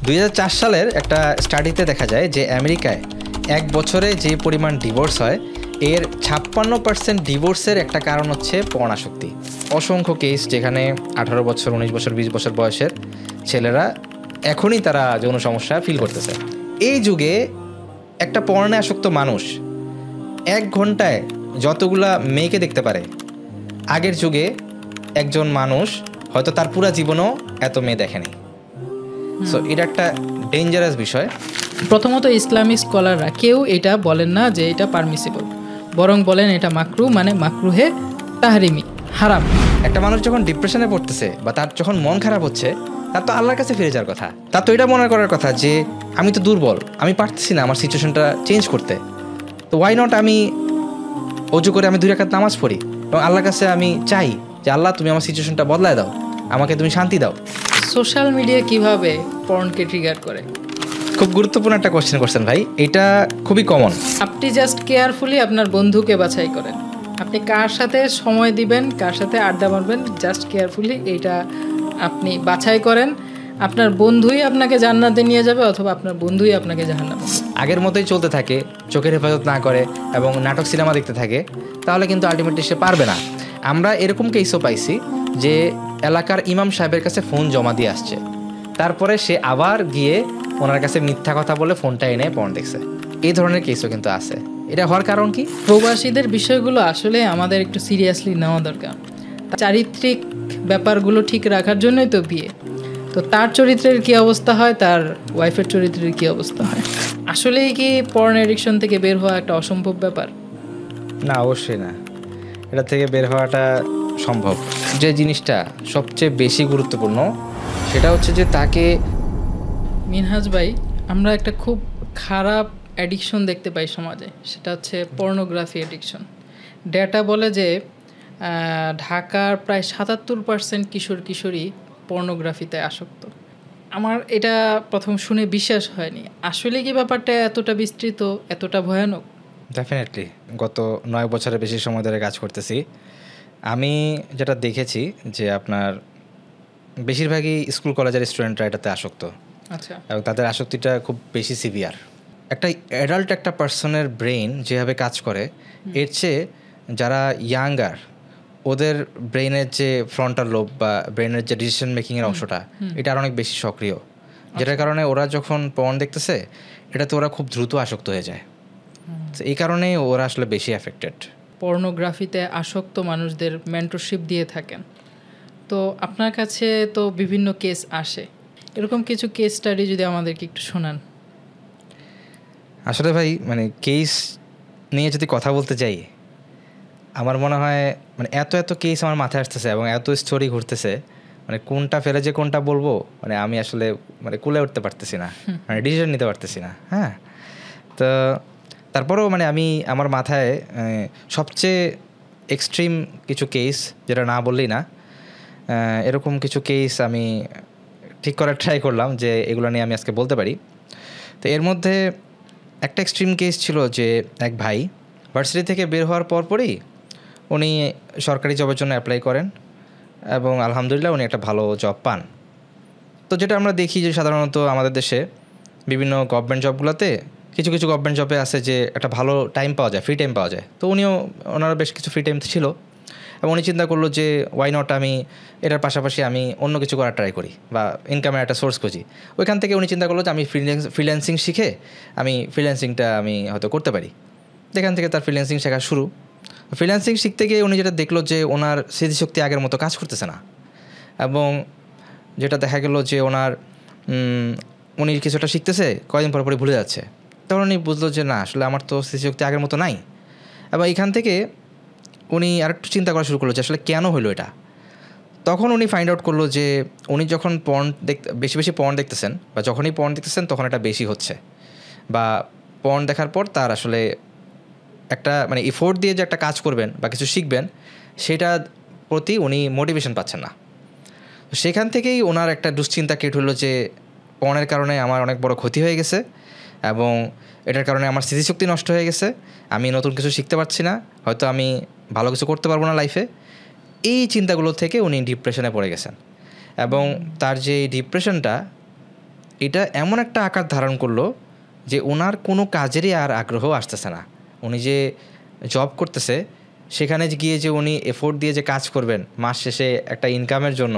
2004 সালের একটা স্টাডিতে দেখা যায় যে আমেরিকায় এক বছরে যে পরিমাণ ডিভোর্স হয় এর 56% ডিভোর্সের একটা কারণ হচ্ছে পর্ন আসক্তি। অসংখ্য কেস যেখানে 18 বছর, 19 বছর, 20 বছর বয়সের ছেলেরা এখনই তারা যৌন সমস্যা ফিল করতেছে। এই যুগে একটা পর্নে আসক্ত মানুষ 1 ঘন্টায় যতগুলা মেয়েকে দেখতে পারে, আগের যুগে একজন মানুষ হয়তো তার পুরা জীবনও এত মেয়ে দেখেনি। সো এটা একটা ডেঞ্জারাস বিষয়। প্রথমত ইসলামিক স্কলাররা কেউ এটা বলেন না যে এটা পারমিসিবল, বরং বলেন এটা মাকরু, মানে মাকরুহে তাহরিমি, হারাম। একটা মানুষ যখন ডিপ্রেশনে পড়তেছে বা তার যখন মন খারাপ হচ্ছে, তার তো আল্লাহর কাছে ফিরে যাওয়ার কথা। তার তো এটা মনে করার কথা যে আমি তো দুর্বল, আমি পারতেছি না আমার সিচুয়েশনটা চেঞ্জ করতে, তো ওয়াই নট আমি অজু করে আমি 2 রাকাত নামাজ পড়ি এবং আল্লাহর কাছে আমি চাই যে আল্লাহ তুমি আমার সিচুয়েশনটা বদলায় দাও, আমাকে তুমি শান্তি দাও। সোশ্যাল মিডিয়া কিভাবে পর্নকে ট্রিগার করে? খুব গুরুত্বপূর্ণ একটা কোশ্চেন করছেন ভাই, এটা খুবই কমন। আপনি জাস্ট কেয়ারফুলি আপনার বন্ধুকে বাছাই করেন, আপনি কার সাথে সময় দিবেন, কার সাথে আড্ডা মারবেন, জাস্ট কেয়ারফুলি এইটা আপনি বাছাই করেন। আপনার বন্ধুই আপনাকে জান্নাতে নিয়ে যাবে অথবা আপনার বন্ধুই আপনাকে জাহান্নামে। আগের মতোই চলতে থাকে, চোখের হেফাজত না করে এবং নাটক সিনেমা দেখতে থাকে, তাহলে কিন্তু আলটিমেটলি সে পারবে না। আমরা এরকম কেসও পাইছি যে এলাকার ইমাম সাহেবের কাছে ফোন জমা দিয়ে আসছে, তারপরে সে আবার গিয়ে ওনার কাছে মিথ্যা কথা বলে ফোনটা এনে পর্ন দেখছে। এই ধরনের কেসও কিন্তু আছে। এটা হওয়ার কারণ কি? প্রবাসীদের বিষয়গুলো আসলে আমাদের একটু সিরিয়াসলি নেওয়া দরকার। চারিত্রিক ব্যাপারগুলো ঠিক রাখার জন্যই তো বিয়ে। তো তার চরিত্রের কি অবস্থা হয়, তার ওয়াইফের চরিত্রের কি অবস্থা হয়? আসলেই কি পর্ন এডিকশন থেকে বের হওয়া একটা অসম্ভব ব্যাপার? না, অবশ্যই না। এটা থেকে বের হওয়াটা সম্ভব। যে জিনিসটা সবচেয়ে বেশি গুরুত্বপূর্ণ সেটা হচ্ছে যে তাকে, মিনহাজ ভাই, আমরা একটা খুব খারাপ অ্যাডিকশন দেখতে পাই সমাজে, সেটা হচ্ছে পর্নোগ্রাফি অ্যাডিকশন। ডেটা বলে যে ঢাকার প্রায় 77% কিশোর কিশোরী পর্নোগ্রাফিতে আসক্ত। আমার এটা প্রথম শুনে বিশ্বাস হয়নি। আসলে কি ব্যাপারটা এতটা বিস্তৃত, এতটা ভয়ানক? ডেফিনেটলি গত 9 বছরের বেশি সময় ধরে কাজ করতেছি। আমি যেটা দেখেছি যে আপনার বেশিরভাগই স্কুল কলেজের স্টুডেন্টরা এটাতে আসক্ত। আচ্ছা। এবং তাদের আসক্তিটা খুব বেশি সিভিয়ার। একটা অ্যাডাল্ট একটা পার্সনের ব্রেন যেভাবে কাজ করে, এর চেয়ে যারা ইয়াঙ্গার, ওদের ব্রেনের যে ফ্রন্টাল লোব বা ব্রেনের যে ডিসিশন মেকিংয়ের অংশটা, এটা আর অনেক বেশি সক্রিয়, যেটার কারণে ওরা যখন পর্ন দেখতেছে এটাতে ওরা খুব দ্রুত আসক্ত হয়ে যায়। এই কারণেই ওরা আসলে বেশি অ্যাফেক্টেড। পর্নোগ্রাফিতে আসক্ত মানুষদের মেন্টরশিপ দিয়ে থাকেন, তো আপনার কাছে তো বিভিন্ন কেস আসে, এরকম কিছু কেস স্টাডি যদি আমাদেরকে একটু শোনান। আসলে ভাই মানে কেস নিয়ে যদি কথা বলতে যাই, আমার মনে হয় মানে এত এত কেস আমার মাথায় আসতেছে এবং এত স্টোরি ঘুরতেছে, মানে কোনটা ফেলে যে কোনটা বলবো মানে আমি আসলে মানে কুলে উঠতে পারতেছি না, মানে ডিসিশন নিতে পারতেছি না। হ্যাঁ, তো তারপরেও মানে আমি আমার মাথায় সবচেয়ে এক্সট্রিম কিছু কেস, যেটা না বললেই না, এরকম কিছু কেস আমি ঠিক করার ট্রাই করলাম যে এগুলো নিয়ে আমি আজকে বলতে পারি। তো এর মধ্যে একটা এক্সট্রিম কেস ছিল যে এক ভাই ভার্সিটি থেকে বের হওয়ার পরপরই উনি সরকারি জবের জন্য অ্যাপ্লাই করেন এবং আলহামদুলিল্লাহ উনি একটা ভালো জব পান। তো যেটা আমরা দেখি যে সাধারণত আমাদের দেশে বিভিন্ন গভর্নমেন্ট জবগুলোতে কিছু কিছু গভর্নমেন্ট জবে আছে যে একটা ভালো টাইম পাওয়া যায়, ফ্রি টাইম পাওয়া যায়। তো ওনার বেশ কিছু ফ্রি টাইম ছিল এবং উনি চিন্তা করলো যে ওয়াই নট আমি এটার পাশাপাশি আমি অন্য কিছু করার ট্রাই করি বা ইনকামের একটা সোর্স খুঁজি। ওইখান থেকে উনি চিন্তা করলো যে আমি ফ্রিল্যান্সিং শিখে আমি ফ্রিল্যান্সিংটা আমি হয়তো করতে পারি। এখান থেকে তার ফ্রিল্যান্সিং শেখা শুরু। ফ্রিল্যান্সিং শিখতে গিয়ে উনি যেটা দেখলো যে ওনার স্মৃতিশক্তি আগের মতো কাজ করতেছে না, এবং যেটা দেখা গেল যে উনি কিছুটা শিখতেছে, কয়েকদিন পর পরই ভুলে যাচ্ছে। তখন উনি বুঝলো যে না, আসলে আমার তো স্মৃতিশক্তি আগের মতো নাই। এবং এখান থেকে উনি আরেকটু চিন্তা করা শুরু করলো যে আসলে কেন হলো এটা। তখন উনি ফাইন্ড আউট করলো যে উনি যখন বেশি বেশি পর্ন দেখতেছেন বা যখনই পর্ন দেখতেছেন তখন এটা বেশি হচ্ছে, বা পর্ন দেখার পর তার আসলে একটা মানে এফোর্ট দিয়ে যে একটা কাজ করবেন বা কিছু শিখবেন সেটার প্রতি উনি মোটিভেশন পাচ্ছেন না। সেখান থেকেই ওনার একটা দুশ্চিন্তা ক্রিয়েট হলো যে পর্নের কারণে আমার অনেক বড় ক্ষতি হয়ে গেছে এবং এটার কারণে আমার স্মৃতিশক্তি নষ্ট হয়ে গেছে, আমি নতুন কিছু শিখতে পারছি না, হয়তো আমি ভালো কিছু করতে পারবো না লাইফে। এই চিন্তাগুলো থেকে উনি ডিপ্রেশনে পড়ে গেছেন এবং তার যে ডিপ্রেশনটা এটা এমন একটা আকার ধারণ করলো যে ওনার কোনো কাজেরই আর আগ্রহ আসতেছে না। উনি যে জব করতেছে সেখানে গিয়ে যে উনি এফোর্ট দিয়ে যে কাজ করবেন মাস শেষে একটা ইনকামের জন্য,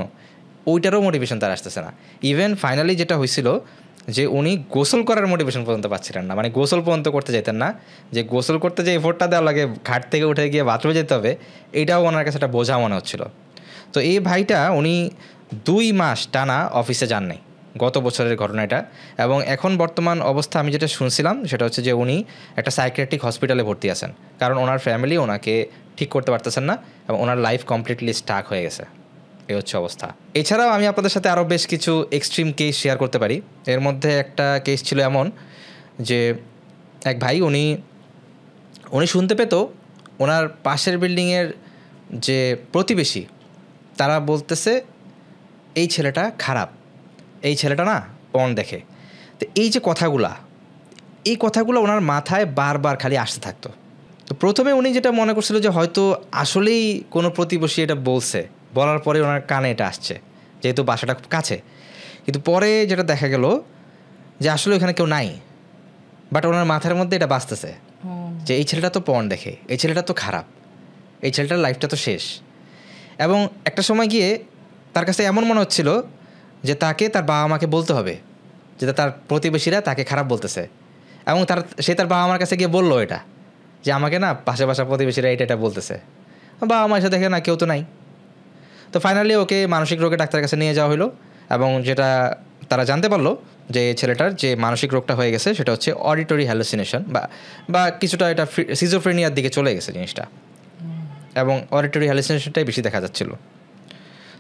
ওইটারও মোটিভেশন তার আসতেছে না। ইভেন ফাইনালি যেটা হয়েছিল যে উনি গোসল করার মোটিভেশন পর্যন্ত পাচ্ছিলেন না, মানে গোসল পর্যন্ত করতে যেতেন না, যে গোসল করতে যে এফোর্টটা দেওয়া লাগে ঘাট থেকে উঠে গিয়ে বাথরুমে যেতে হবে, এইটাও ওনার কাছে একটা বোঝা মনে হচ্ছিল। তো এই ভাইটা উনি 2 মাস টানা অফিসে যান নাই, গত বছরের ঘটনা এটা। এবং এখন বর্তমান অবস্থা আমি যেটা শুনছিলাম সেটা হচ্ছে যে উনি একটা সাইকিয়াট্রিক হসপিটালে ভর্তি আছেন, কারণ ওনার ফ্যামিলি ওনাকে ঠিক করতে পারতেছেন না এবং ওনার লাইফ কমপ্লিটলি স্টাক হয়ে গেছে। এই হচ্ছে অবস্থা। এছাড়াও আমি আপনাদের সাথে আরও বেশ কিছু এক্সট্রিম কেস শেয়ার করতে পারি। এর মধ্যে একটা কেস ছিল এমন যে এক ভাই উনি শুনতে পেত ওনার পাশের বিল্ডিংয়ের যে প্রতিবেশী তারা বলতেছে এই ছেলেটা খারাপ, এই ছেলেটা না পর্ন দেখে। তো এই যে কথাগুলো ওনার মাথায় বারবার খালি আসতে থাকতো। তো প্রথমে উনি যেটা মনে করছিল যে হয়তো আসলেই কোনো প্রতিবেশী এটা বলার পরে ওনার কানে এটা আসছে, যেহেতু বাসাটা খুব কাছে। কিন্তু পরে যেটা দেখা গেল যে আসলে ওখানে কেউ নাই, বাট ওনার মাথার মধ্যে এটা বাজতেছে যে এই ছেলেটা তো পর্ন দেখে, এই ছেলেটা তো খারাপ, এই ছেলেটার লাইফটা তো শেষ। এবং একটা সময় গিয়ে তার কাছে এমন মনে হচ্ছিল যে তাকে তার বাবা মাকে বলতে হবে যে তার প্রতিবেশীরা তাকে খারাপ বলতেছে। এবং সে তার বাবা মার কাছে গিয়ে বললো এটা, যে আমাকে না পাশে প্রতিবেশীরা এটা বলতেছে। বাবা মা এসে দেখে না কেউ তো নাই। তো ফাইনালি ওকে মানসিক রোগের ডাক্তারের কাছে নিয়ে যাওয়া হলো এবং যেটা তারা জানতে পারলো যে ছেলেটার যে মানসিক রোগটা হয়ে গেছে সেটা হচ্ছে অডিটরি হ্যালুসিনেশন বা কিছুটা এটা সিজোফ্রেনিয়ার দিকে চলে গেছে জিনিসটা, এবং অডিটরি হ্যালুসিনেশনটাই বেশি দেখা যাচ্ছিল।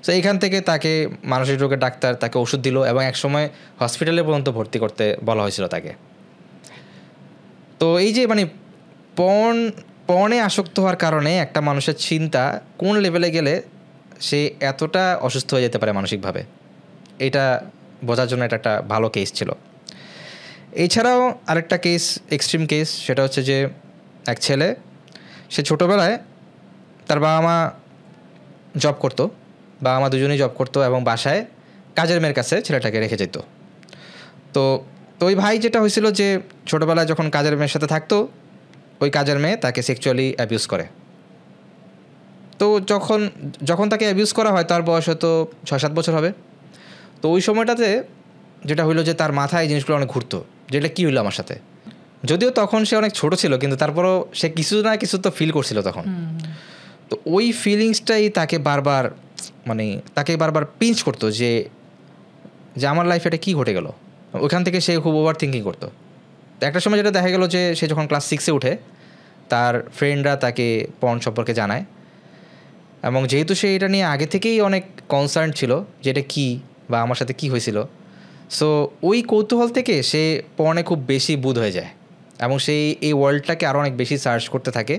সো এইখান থেকে তাকে মানসিক রোগের ডাক্তার তাকে ওষুধ দিল এবং একসময় হসপিটালে পর্যন্ত ভর্তি করতে বলা হয়েছিল তাকে। তো এই যে মানে পর্নে আসক্ত হওয়ার কারণে একটা মানুষের চিন্তা কোন লেভেলে গেলে সে এতটা অসুস্থ হয়ে যেতে পারে মানসিকভাবে, এটা বোঝার জন্য এটা একটা ভালো কেস ছিল। এছাড়াও আরেকটা কেস, এক্সট্রিম কেস, সেটা হচ্ছে যে এক ছেলে, সে ছোটোবেলায় তার বাবা মা জব করতো, বাবা মা দুজনেই জব করতো এবং বাসায় কাজের মেয়ের কাছে ছেলেটাকে রেখে যেত। তো ওই ভাই যেটা হয়েছিল যে ছোটোবেলায় যখন কাজের মেয়ের সাথে থাকতো, ওই কাজের মেয়ে তাকে সেক্সুয়ালি অ্যাবিউজ করে। তো যখন তাকে অ্যাবিউজ করা হয় তার বয়স হয়তো 6-7 বছর হবে। তো ওই সময়টাতে যেটা হইলো যে তার মাথায় এই জিনিসগুলো অনেক ঘুরতো, যেটা কী হইলো আমার সাথে। যদিও তখন সে অনেক ছোট ছিল, কিন্তু তারপরও সে কিছু না কিছু তো ফিল করছিল তখন। তো ওই ফিলিংসটাই তাকে বারবার পিঞ্চ করতো যে আমার লাইফে এটা কী ঘটে গেল। ওইখান থেকে সে খুব ওভার থিঙ্কিং করতো। তো একটা সময় যেটা দেখা গেল যে সে যখন ক্লাস 6-এ উঠে, তার ফ্রেন্ডরা তাকে পর্ন সম্পর্কে জানায় এবং যেহেতু সে এটা নিয়ে আগে থেকেই অনেক কনসার্ন ছিল যে এটা কী বা আমার সাথে কী হয়েছিল, সো ওই কৌতূহল থেকে সে পর্নে খুব বেশি বুঁদ হয়ে যায় এবং সেই এই ওয়ার্ল্ডটাকে আরও অনেক বেশি সার্চ করতে থাকে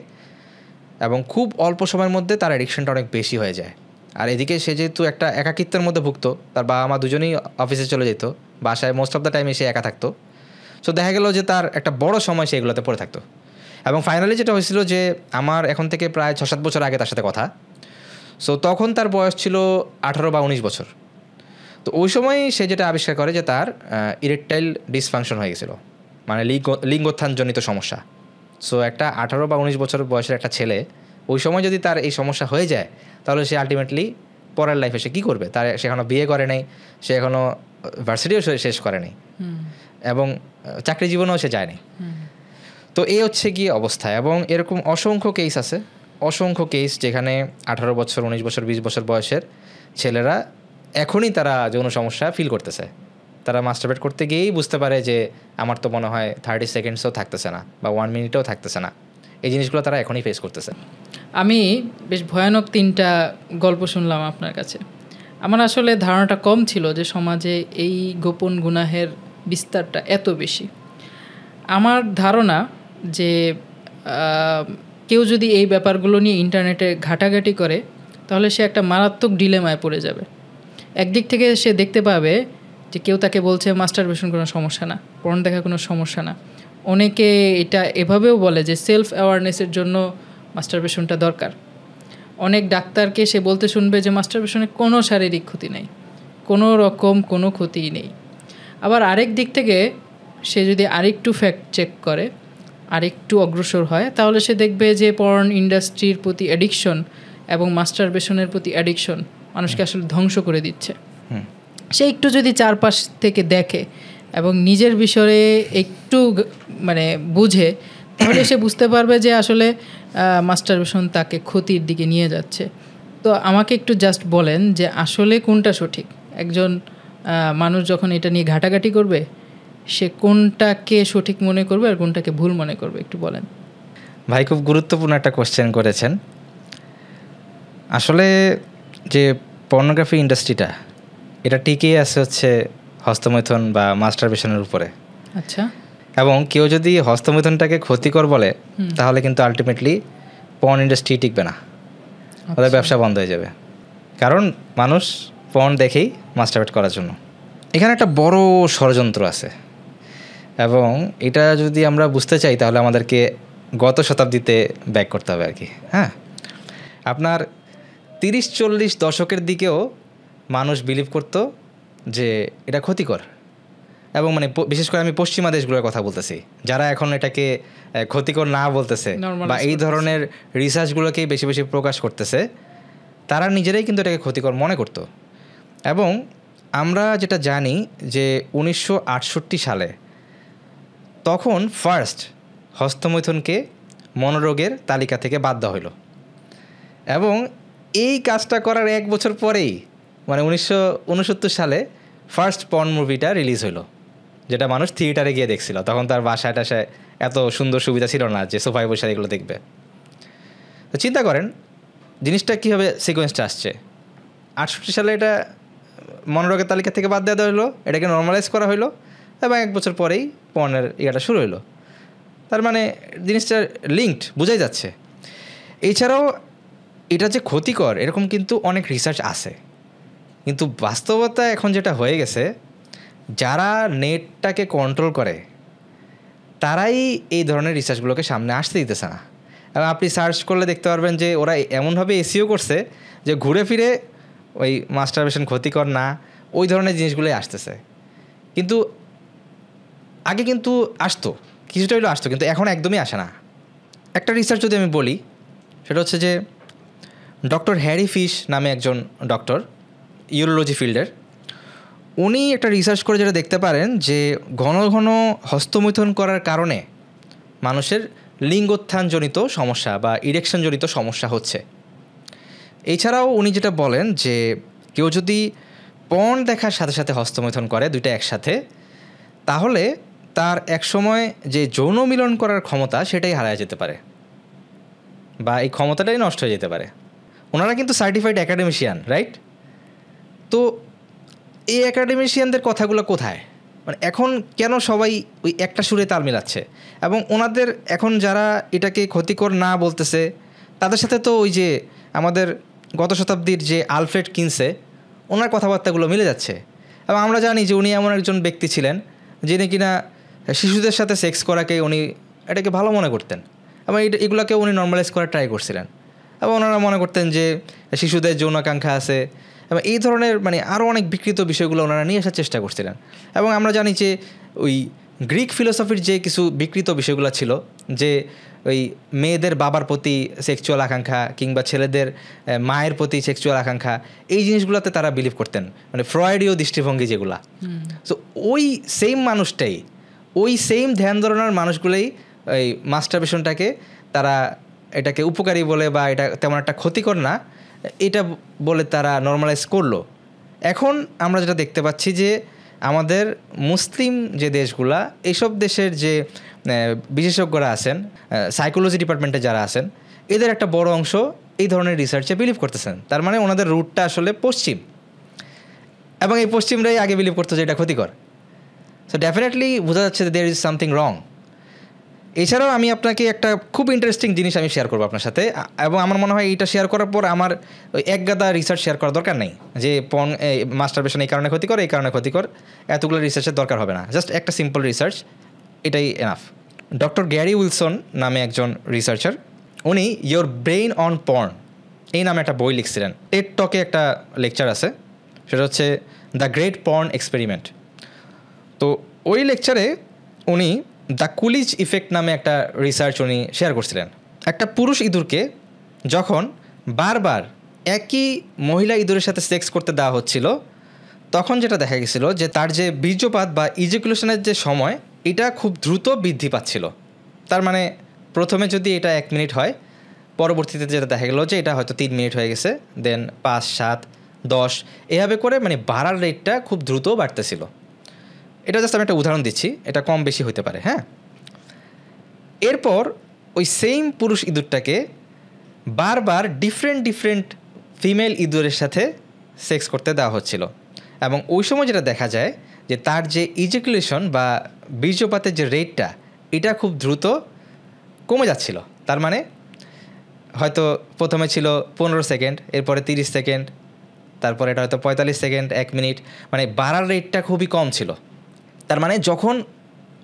এবং খুব অল্প সময়ের মধ্যে তার অ্যাডিকশনটা অনেক বেশি হয়ে যায়। আর এদিকে সে যেহেতু একটা একাকিত্বের মধ্যে ভুগতো, তার বাবা মা দুজনেই অফিসে চলে যেত, বাসায় মোস্ট অফ দ্য টাইমে সে একা থাকতো। সো দেখা গেল যে তার একটা বড় সময় সে এগুলোতে পড়ে থাকতো। এবং ফাইনালি যেটা হয়েছিল যে আমার এখন থেকে প্রায় 6-7 বছর আগে তার সাথে কথা, সো তখন তার বয়স ছিল 18 বা 19 বছর। তো ওই সময় সে যেটা আবিষ্কার করে যে তার ইরেকটাইল ডিসফাংশন হয়ে গেছিলো, মানে লিঙ্গোত্থানজনিত সমস্যা। সো একটা 18 বা 19 বছর বয়সের একটা ছেলে ওই সময় যদি তার এই সমস্যা হয়ে যায়, তাহলে সে আলটিমেটলি পরের লাইফে সে কী করবে? সে এখনও বিয়ে করে নাই, সে এখনও ভার্সিটিও শেষ করে নাই এবং চাকরি জীবনেও সে যায়নি। তো এই হচ্ছে গিয়ে অবস্থা। এবং এরকম অসংখ্য কেস আছে, অসংখ্য কেস যেখানে 18 বছর, 19 বছর, 20 বছর বয়সের ছেলেরা এখনই তারা যৌন সমস্যা ফিল করতেছে। তারা মাস্টারবেট করতে গিয়েই বুঝতে পারে যে আমার তো মনে হয় 30 সেকেন্ডসও থাকতেছে না বা 1 মিনিটও থাকতেছে না। এই জিনিসগুলো তারা এখনই ফেস করতেছে। আমি বেশ ভয়ানক 3টা গল্প শুনলাম আপনার কাছে। আমার আসলে ধারণাটা কম ছিল যে সমাজে এই গোপন গুনাহের বিস্তারটা এত বেশি। আমার ধারণা যে কেউ যদি এই ব্যাপারগুলো নিয়ে ইন্টারনেটে ঘাটাঘাটি করে, তাহলে সে একটা মারাত্মক ডিলেমায় পড়ে যাবে। একদিক থেকে সে দেখতে পাবে যে কেউ তাকে বলছে মাস্টারবেশন কোনো সমস্যা না, পর্ন দেখা কোনো সমস্যা না। অনেকে এটা এভাবেও বলে যে সেলফ অ্যাওয়ারনেসের জন্য মাস্টারবেশনটা দরকার। অনেক ডাক্তারকে সে বলতে শুনবে যে মাস্টারবেশনে কোনো শারীরিক ক্ষতি নেই, কোনো রকম কোনো ক্ষতিই নেই। আবার আরেক দিক থেকে সে যদি আরেকটু ফ্যাক্ট চেক করে, আরেকটু অগ্রসর হয়, তাহলে সে দেখবে যে পর্ন ইন্ডাস্ট্রির প্রতি অ্যাডিকশন এবং মাস্টারবেশনের প্রতি অ্যাডিকশন মানুষকে আসলে ধ্বংস করে দিচ্ছে। সে একটু যদি চারপাশ থেকে দেখে এবং নিজের বিষয়ে একটু মানে বুঝে, তাহলে সে বুঝতে পারবে যে আসলে মাস্টারবেশন তাকে ক্ষতির দিকে নিয়ে যাচ্ছে। তো আমাকে একটু জাস্ট বলেন যে আসলে কোনটা সঠিক? একজন মানুষ যখন এটা নিয়ে ঘাটাঘাটি করবে, সে কোনটাকে সঠিক মনে করবে আর কোনটাকে ভুল মনে করবে, একটু বলেন। ভাই খুব গুরুত্বপূর্ণ একটা কোশ্চেন করেছেন। আসলে যে পর্নোগ্রাফি ইন্ডাস্ট্রিটা, এটা টিকেই আছে হচ্ছে হস্তমৈথুন বা মাস্টারবেশনের উপরে। আচ্ছা। এবং কেউ যদি হস্তমৈথুনটাকে ক্ষতিকর বলে, তাহলে কিন্তু আলটিমেটলি পর্ন ইন্ডাস্ট্রি টিকবে না, ওদের ব্যবসা বন্ধ হয়ে যাবে। কারণ মানুষ পর্ন দেখেই মাস্টারবেট করার জন্য। এখানে একটা বড় ষড়যন্ত্র আছে, এবং এটা যদি আমরা বুঝতে চাই তাহলে আমাদেরকে গত শতাব্দীতে ব্যাক করতে হবে আর কি। হ্যাঁ, আপনার 30-40 দশকের দিকেও মানুষ বিলিভ করতো যে এটা ক্ষতিকর, এবং মানে বিশেষ করে আমি পশ্চিমা দেশগুলোর কথা বলতেছি, যারা এখন এটাকে ক্ষতিকর না বলতেছে বা এই ধরনের রিসার্চগুলোকেই বেশি বেশি প্রকাশ করতেছে, তারা নিজেরাই কিন্তু এটাকে ক্ষতিকর মনে করতো। এবং আমরা যেটা জানি যে 1968 সালে তখন ফার্স্ট হস্তমৈথুনকে মনোরোগের তালিকা থেকে বাদ দেওয়া হলো, এবং এই কাজটা করার 1 বছর পরেই মানে 1969 সালে ফার্স্ট পর্ন মুভিটা রিলিজ হলো, যেটা মানুষ থিয়েটারে গিয়ে দেখছিল। তখন তার বাসায় টাসায় এত সুন্দর সুবিধা ছিল না যে সোফায় বসে এগুলো দেখবে। তো চিন্তা করেন জিনিসটা কীভাবে সিকোয়েন্সটা আসছে। 68 সালে এটা মনোরোগের তালিকা থেকে বাদ দেওয়া হলো, এটাকে নর্মালাইজ করা হলো, এবং 1 বছর পরেই পর্নের ইয়েটা শুরু হলো। তার মানে জিনিসটা লিঙ্কড, বোঝাই যাচ্ছে। এছাড়াও এটা যে ক্ষতিকর এরকম কিন্তু অনেক রিসার্চ আছে, কিন্তু বাস্তবতা এখন যেটা হয়ে গেছে, যারা নেটটাকে কন্ট্রোল করে তারাই এই ধরনের রিসার্চগুলোকে সামনে আসতে দিতেছে না। এবং আপনি সার্চ করলে দেখতে পারবেন যে ওরা এমনভাবে এসিও করছে যে ঘুরে ফিরে ওই মাস্টারবেশন ক্ষতিকর না ওই ধরনের জিনিসগুলোই আসতেছে। কিন্তু আগে কিন্তু আসতো, কিছুটা হলেও আসতো, কিন্তু এখন একদমই আসে না। একটা রিসার্চ যদি আমি বলি, সেটা হচ্ছে যে ডক্টর হ্যারি ফিশ নামে একজন ডক্টর, ইউরোলজি ফিল্ডের, উনি একটা রিসার্চ করে যেটা দেখতে পারেন যে ঘন ঘন হস্তমৈথুন করার কারণে মানুষের লিঙ্গোত্থানজনিত সমস্যা বা ইরেকশনজনিত সমস্যা হচ্ছে। এছাড়াও উনি যেটা বলেন যে কেউ যদি পর্ন দেখার সাথে সাথে হস্তমৈথুন করে, দুইটা একসাথে, তাহলে তার একসময় যে যৌন মিলন করার ক্ষমতা সেটাই হারায় যেতে পারে, বা এই ক্ষমতাটাই নষ্ট হয়ে যেতে পারে। ওনারা কিন্তু সার্টিফাইড অ্যাকাডেমিশিয়ান, রাইট? তো এই অ্যাকাডেমিশিয়ানদের কথাগুলো কোথায়? মানে এখন কেন সবাই ওই একটা সুরে তাল মিলাচ্ছে? এবং ওনাদের এখন যারা এটাকে ক্ষতিকর না বলতেছে, তাদের সাথে তো ওই যে আমাদের গত শতাব্দীর যে আলফ্রেড কিনসে, ওনার কথাবার্তাগুলো মিলে যাচ্ছে। এবং আমরা জানি যে উনি এমন একজন ব্যক্তি ছিলেন যিনি কিনা শিশুদের সাথে সেক্স করাকে উনি এটাকে ভালো মনে করতেন, এবং এগুলোকে উনি নর্মালাইজ করার ট্রাই করছিলেন। এবং ওনারা মনে করতেন যে শিশুদের যৌনাকাঙ্ক্ষা আছে, এবং এই ধরনের মানে আরও অনেক বিকৃত বিষয়গুলো ওনারা নিয়ে আসার চেষ্টা করছিলেন। এবং আমরা জানি যে ওই গ্রিক ফিলোসফির যে কিছু বিকৃত বিষয়গুলো ছিল, যে ওই মেয়েদের বাবার প্রতি সেক্সুয়াল আকাঙ্ক্ষা কিংবা ছেলেদের মায়ের প্রতি সেক্সুয়াল আকাঙ্ক্ষা, এই জিনিসগুলোতে তারা বিলিভ করতেন, মানে ফ্রয়েডীয় দৃষ্টিভঙ্গি যেগুলা। সো ওই সেম মানুষটাই, ওই সেম ধ্যান ধারণার মানুষগুলোই এই মাস্টারবেশনটাকে তারা এটাকে উপকারী বলে বা এটা তেমন একটা ক্ষতিকর না এটা বলে তারা নর্মালাইজ করলো। এখন আমরা যেটা দেখতে পাচ্ছি যে আমাদের মুসলিম যে দেশগুলা, এইসব দেশের যে বিশেষজ্ঞরা আছেন, সাইকোলজি ডিপার্টমেন্টে যারা আছেন, এদের একটা বড় অংশ এই ধরনের রিসার্চে বিলিভ করতেছেন। তার মানে ওনাদের রুটটা আসলে পশ্চিম, এবং এই পশ্চিমরাই আগে বিলিভ করতো যে এটা ক্ষতিকর। সো ডেফিনেটলি বোঝা যাচ্ছে যে দেয়ার ইজ সামথিং রং। এছাড়াও আমি আপনাকে একটা খুব ইন্টারেস্টিং জিনিস আমি শেয়ার করবো আপনার সাথে, এবং আমার মনে হয় এইটা শেয়ার করার পর আমার ওই এক গাদা রিসার্চ শেয়ার করার দরকার নেই যে মাস্টারবেশন এই কারণে ক্ষতিকর, এই কারণে ক্ষতিকর, এতগুলো রিসার্চের দরকার হবে না। জাস্ট একটা সিম্পল রিসার্চ, এটাই এনাফ। ডক্টর গ্যারি উইলসন নামে একজন রিসার্চার, উনি ইয়োর ব্রেইন অন পর্ন এই নামে একটা বই লিখছিলেন। টেড টকে একটা লেকচার আছে, সেটা হচ্ছে দ্য গ্রেট পর্ন এক্সপেরিমেন্ট। তো ওই লেকচারে উনি দ্য কুলিজ ইফেক্ট নামে একটা রিসার্চ উনি শেয়ার করছিলেন। একটা পুরুষ ইঁদুরকে যখন বারবার একই মহিলা ইঁদুরের সাথে সেক্স করতে দেওয়া হচ্ছিল, তখন যেটা দেখা গেছিলো যে তার যে বীর্যপাত বা ইজেকুলেশনের যে সময়, এটা খুব দ্রুত বৃদ্ধি পাচ্ছিল। তার মানে প্রথমে যদি এটা 1 মিনিট হয়, পরবর্তীতে যেটা দেখা গেলো যে এটা হয়তো 3 মিনিট হয়ে গেছে, দেন 5, 7, 10 এভাবে করে মানে বাড়ার রেটটা খুব দ্রুত বাড়তেছিল। এটা জাস্ট আমি একটা উদাহরণ দিচ্ছি, এটা কম বেশি হতে পারে। হ্যাঁ, এরপর ওই সেম পুরুষ ইঁদুরটাকে বারবার ডিফারেন্ট ফিমেল ইঁদুরের সাথে সেক্স করতে দেওয়া হচ্ছিল, এবং ওই সময় যেটা দেখা যায় যে তার যে ইজেকুলেশন বা বীর্যপাতের যে রেটটা, এটা খুব দ্রুত কমে যাচ্ছিল। তার মানে হয়তো প্রথমে ছিল 15 সেকেন্ড, এরপরে 30 সেকেন্ড, তারপরে এটা হয়তো 45 সেকেন্ড, 1 মিনিট, মানে বাড়ার রেটটা খুবই কম ছিল। তার মানে যখন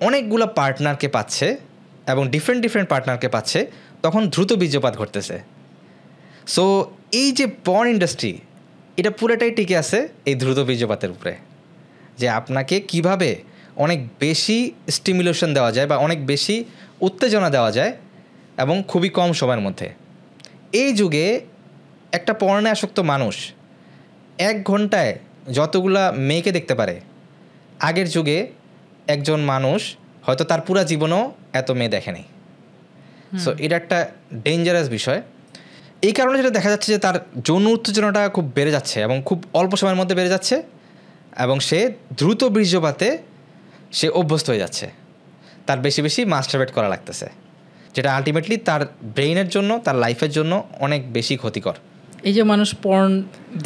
অনেকগুলো পার্টনারকে পাচ্ছে এবং ডিফারেন্ট পার্টনারকে পাচ্ছে, তখন দ্রুত বীর্যপাত ঘটতেছে। সো এই যে পর্ন ইন্ডাস্ট্রি, এটা পুরোটাই টিকে আছে এই দ্রুত বীর্যপাতের উপরে, যে আপনাকে কিভাবে অনেক বেশি স্টিমুলেশন দেওয়া যায় বা অনেক বেশি উত্তেজনা দেওয়া যায় এবং খুবই কম সময়ের মধ্যে। এই যুগে একটা পর্নে আসক্ত মানুষ 1 ঘন্টায় যতগুলা মেয়েকে দেখতে পারে, আগের যুগে একজন মানুষ হয়তো তার পুরা জীবনও এত মেয়ে দেখেনি। সো এটা একটা ডেঞ্জারাস বিষয়। এই কারণে যেটা দেখা যাচ্ছে যে তার যৌন উত্তেজনাটা খুব বেড়ে যাচ্ছে এবং খুব অল্প সময়ের মধ্যে বেড়ে যাচ্ছে, এবং সে দ্রুত বীর্যপাতে সে অভ্যস্ত হয়ে যাচ্ছে। তার বেশি মাস্টারবেট করা লাগতেছে, যেটা আলটিমেটলি তার ব্রেইনের জন্য, তার লাইফের জন্য অনেক বেশি ক্ষতিকর। এই যে মানুষ পর্ন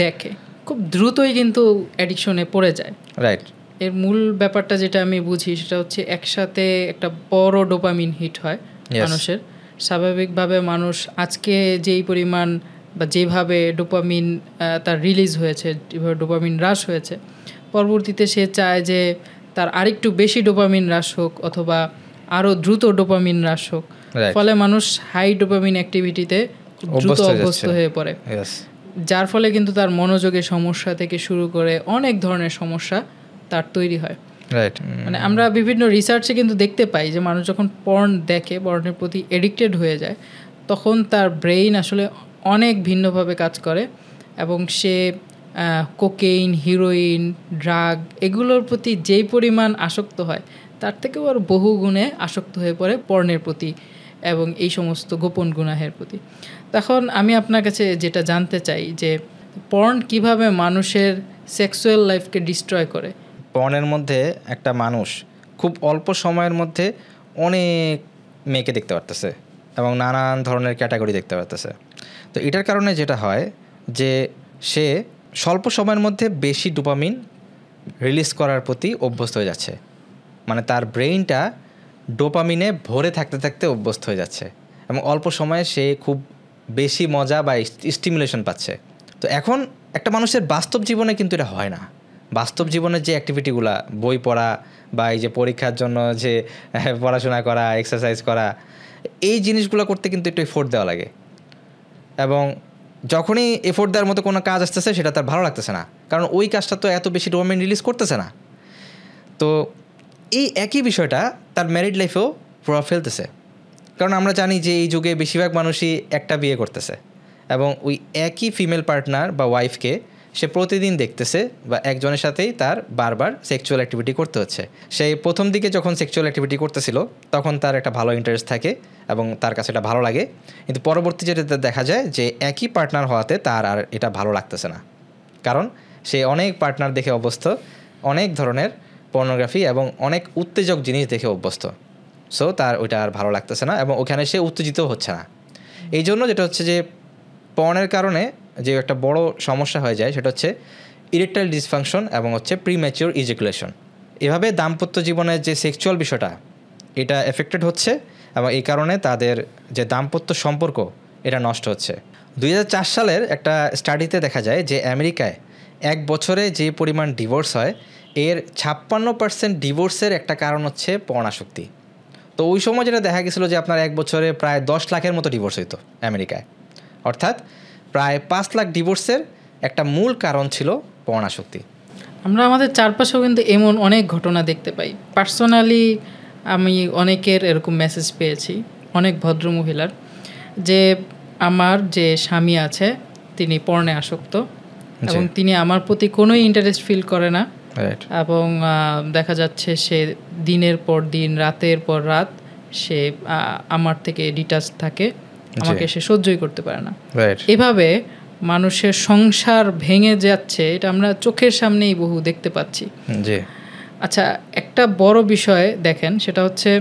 দেখে, খুব দ্রুতই কিন্তু অ্যাডিকশনে পড়ে যায়। রাইট। এর মূল ব্যাপারটা যেটা আমি বুঝি সেটা হচ্ছে একসাথে একটা বড় ডোপামিন হিট হয় মানুষের। স্বাভাবিকভাবে মানুষ আজকে যেই পরিমাণ বা যেভাবে ডোপামিন তার রিলিজ হয়েছে, যেভাবে ডোপামিন হ্রাস হয়েছে, পরবর্তীতে সে চায় যে তার আরেকটু বেশি ডোপামিন হ্রাস হোক অথবা আরও দ্রুত ডোপামিন হ্রাস হোক। ফলে মানুষ হাই ডোপামিন অ্যাক্টিভিটিতে দ্রুত অভ্যস্ত হয়ে পড়ে, যার ফলে কিন্তু তার মনোযোগের সমস্যা থেকে শুরু করে অনেক ধরনের সমস্যা তার তৈরি হয়। রাইট। মানে আমরা বিভিন্ন রিসার্চে কিন্তু দেখতে পাই যে মানুষ যখন পর্ন দেখে, পর্নের প্রতি এডিক্টেড হয়ে যায়, তখন তার ব্রেইন আসলে অনেক ভিন্নভাবে কাজ করে এবং সে কোকেইন, হিরোইন, ড্রাগ এগুলোর প্রতি যেই পরিমাণ আসক্ত হয়, তার থেকেও আর বহু গুণে আসক্ত হয়ে পড়ে পর্নের প্রতি এবং এই সমস্ত গোপন গুনাহের প্রতি। তখন আমি আপনার কাছে যেটা জানতে চাই যে পর্ন কিভাবে মানুষের সেক্সুয়াল লাইফকে ডিস্ট্রয় করে। পর্নের মধ্যে একটা মানুষ খুব অল্প সময়ের মধ্যে অনেক মেয়েকে দেখতে পারতেছে এবং নানান ধরনের ক্যাটাগরি দেখতে পারতেছে। তো এটার কারণে যেটা হয় যে সে স্বল্প সময়ের মধ্যে বেশি ডোপামিন রিলিজ করার প্রতি অভ্যস্ত হয়ে যাচ্ছে। মানে তার ব্রেইনটা ডোপামিনে ভরে থাকতে থাকতে অভ্যস্ত হয়ে যাচ্ছে এবং অল্প সময়ে সে খুব বেশি মজা বা স্টিমুলেশন পাচ্ছে। তো এখন একটা মানুষের বাস্তব জীবনে কিন্তু এটা হয় না। বাস্তব জীবনের যে অ্যাক্টিভিটিগুলা, বই পড়া বা এই যে পরীক্ষার জন্য যে পড়াশোনা করা, এক্সারসাইজ করা, এই জিনিসগুলো করতে কিন্তু একটু এফোর্ট দেওয়া লাগে, এবং যখনই এফোর্ট দেওয়ার মতো কোনো কাজ আসতেছে সেটা তার ভালো লাগতেছে না, কারণ ওই কাজটা তো এত বেশি ডোপামিন রিলিজ করতেছে না। তো এই একই বিষয়টা তার ম্যারিড লাইফেও প্রভাব ফেলতেছে, কারণ আমরা জানি যে এই যুগে বেশিরভাগ মানুষই একটা বিয়ে করতেছে এবং ওই একই ফিমেল পার্টনার বা ওয়াইফকে সে প্রতিদিন দেখতেছে বা একজনের সাথেই তার বারবার সেক্সুয়াল অ্যাক্টিভিটি করতে হচ্ছে। সেই প্রথম দিকে যখন সেক্সুয়াল অ্যাক্টিভিটি করতেছিল তখন তার একটা ভালো ইন্টারেস্ট থাকে এবং তার কাছে এটা ভালো লাগে, কিন্তু পরবর্তী যেটা দেখা যায় যে একই পার্টনার হওয়াতে তার আর এটা ভালো লাগতেছে না, কারণ সে অনেক পার্টনার দেখে অভ্যস্ত, অনেক ধরনের পর্নোগ্রাফি এবং অনেক উত্তেজক জিনিস দেখে অভ্যস্ত। সো তার ওইটা আর ভালো লাগতেছে না এবং ওখানে সে উত্তেজিত হচ্ছে না। এই জন্য যেটা হচ্ছে যে পর্নের কারণে যে একটা বড় সমস্যা হয়ে যায় সেটা হচ্ছে ইরেকটাইল ডিসফাংশন এবং হচ্ছে প্রিম্যাচিওর ইজাকুলেশন। এভাবে দাম্পত্য জীবনের যে সেক্সুয়াল বিষয়টা এটা এফেক্টেড হচ্ছে এবং এই কারণে তাদের যে দাম্পত্য সম্পর্ক এটা নষ্ট হচ্ছে। 2004 সালের একটা স্টাডিতে দেখা যায় যে আমেরিকায় 1 বছরে যে পরিমাণ ডিভোর্স হয় এর 56% ডিভোর্সের একটা কারণ হচ্ছে পর্নাসক্তি। তো ওই সময় যেটা দেখা গেছিলো যে আপনার 1 বছরে প্রায় 10 লাখের মতো ডিভোর্স হইতো আমেরিকায়, অর্থাৎ প্রায় 5 লাখ ডিভোর্সের একটা মূল কারণ ছিল পর্নাসক্তি। আমরা আমাদের চারপাশেও কিন্তু এমন অনেক ঘটনা দেখতে পাই। পার্সোনালি আমি অনেকের এরকম মেসেজ পেয়েছি, অনেক ভদ্রমহিলার, যে আমার যে স্বামী আছে তিনি পর্নে আসক্ত এবং তিনি আমার প্রতি কোনোই ইন্টারেস্ট ফিল করে না, এবং দেখা যাচ্ছে সে দিনের পর দিন, রাতের পর রাত সে আমার থেকে ডিটাচ থাকে, আমাকে সে সহ্যই করতে পারে না। এভাবে মানুষের সংসার ভেঙে যাচ্ছে, এটা আমরা চোখের সামনেই বহু দেখতে পাচ্ছি। আচ্ছা, একটা বড় বিষয় দেখেন, সেটা হচ্ছে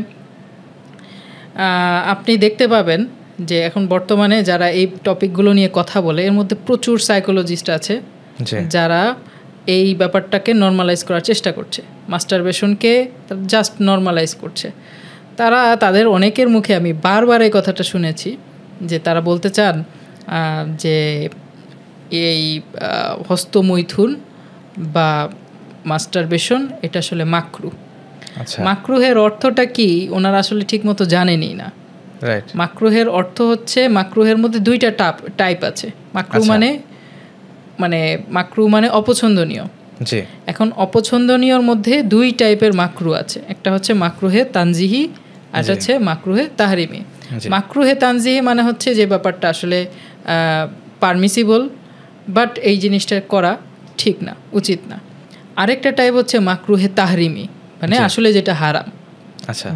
আপনি দেখতে পাবেন যে এখন বর্তমানে যারা এই টপিকগুলো নিয়ে কথা বলে এর মধ্যে প্রচুর সাইকোলজিস্ট আছে যারা এই ব্যাপারটাকে নর্মালাইজ করার চেষ্টা করছে, মাস্টারবেশনকে জাস্ট নর্মালাইজ করছে। তারা তাদের অনেকের মুখে আমি বারবার এই কথাটা শুনেছি যে তারা বলতে চান যে এই হস্তমৈথুন বা মাস্টারবেশন এটা আসলে মাকরু। মাকরুহের অর্থটা কি ওনারা আসলে ঠিকমতো জানেনই না। মাকরুহের অর্থ হচ্ছে, মাকরুহের মধ্যে দুইটা টাইপ আছে। মাকরু মাকরু মানে অপছন্দনীয়। এখন অপছন্দনীয়র মধ্যে দুই টাইপের মাকরু আছে, একটা হচ্ছে মাকরুহে তানজিহি আর হচ্ছে মাকরুহে তাহরিমি। মাকরুহে তানজিহি মানে হচ্ছে যে ব্যাপারটা আসলে পারমিসিবল, বাট এই জিনিসটা করা ঠিক না, উচিত না। আরেকটা টাইপ হচ্ছে মাকরুহে তাহরিমি, মানে আসলে যেটা হারাম,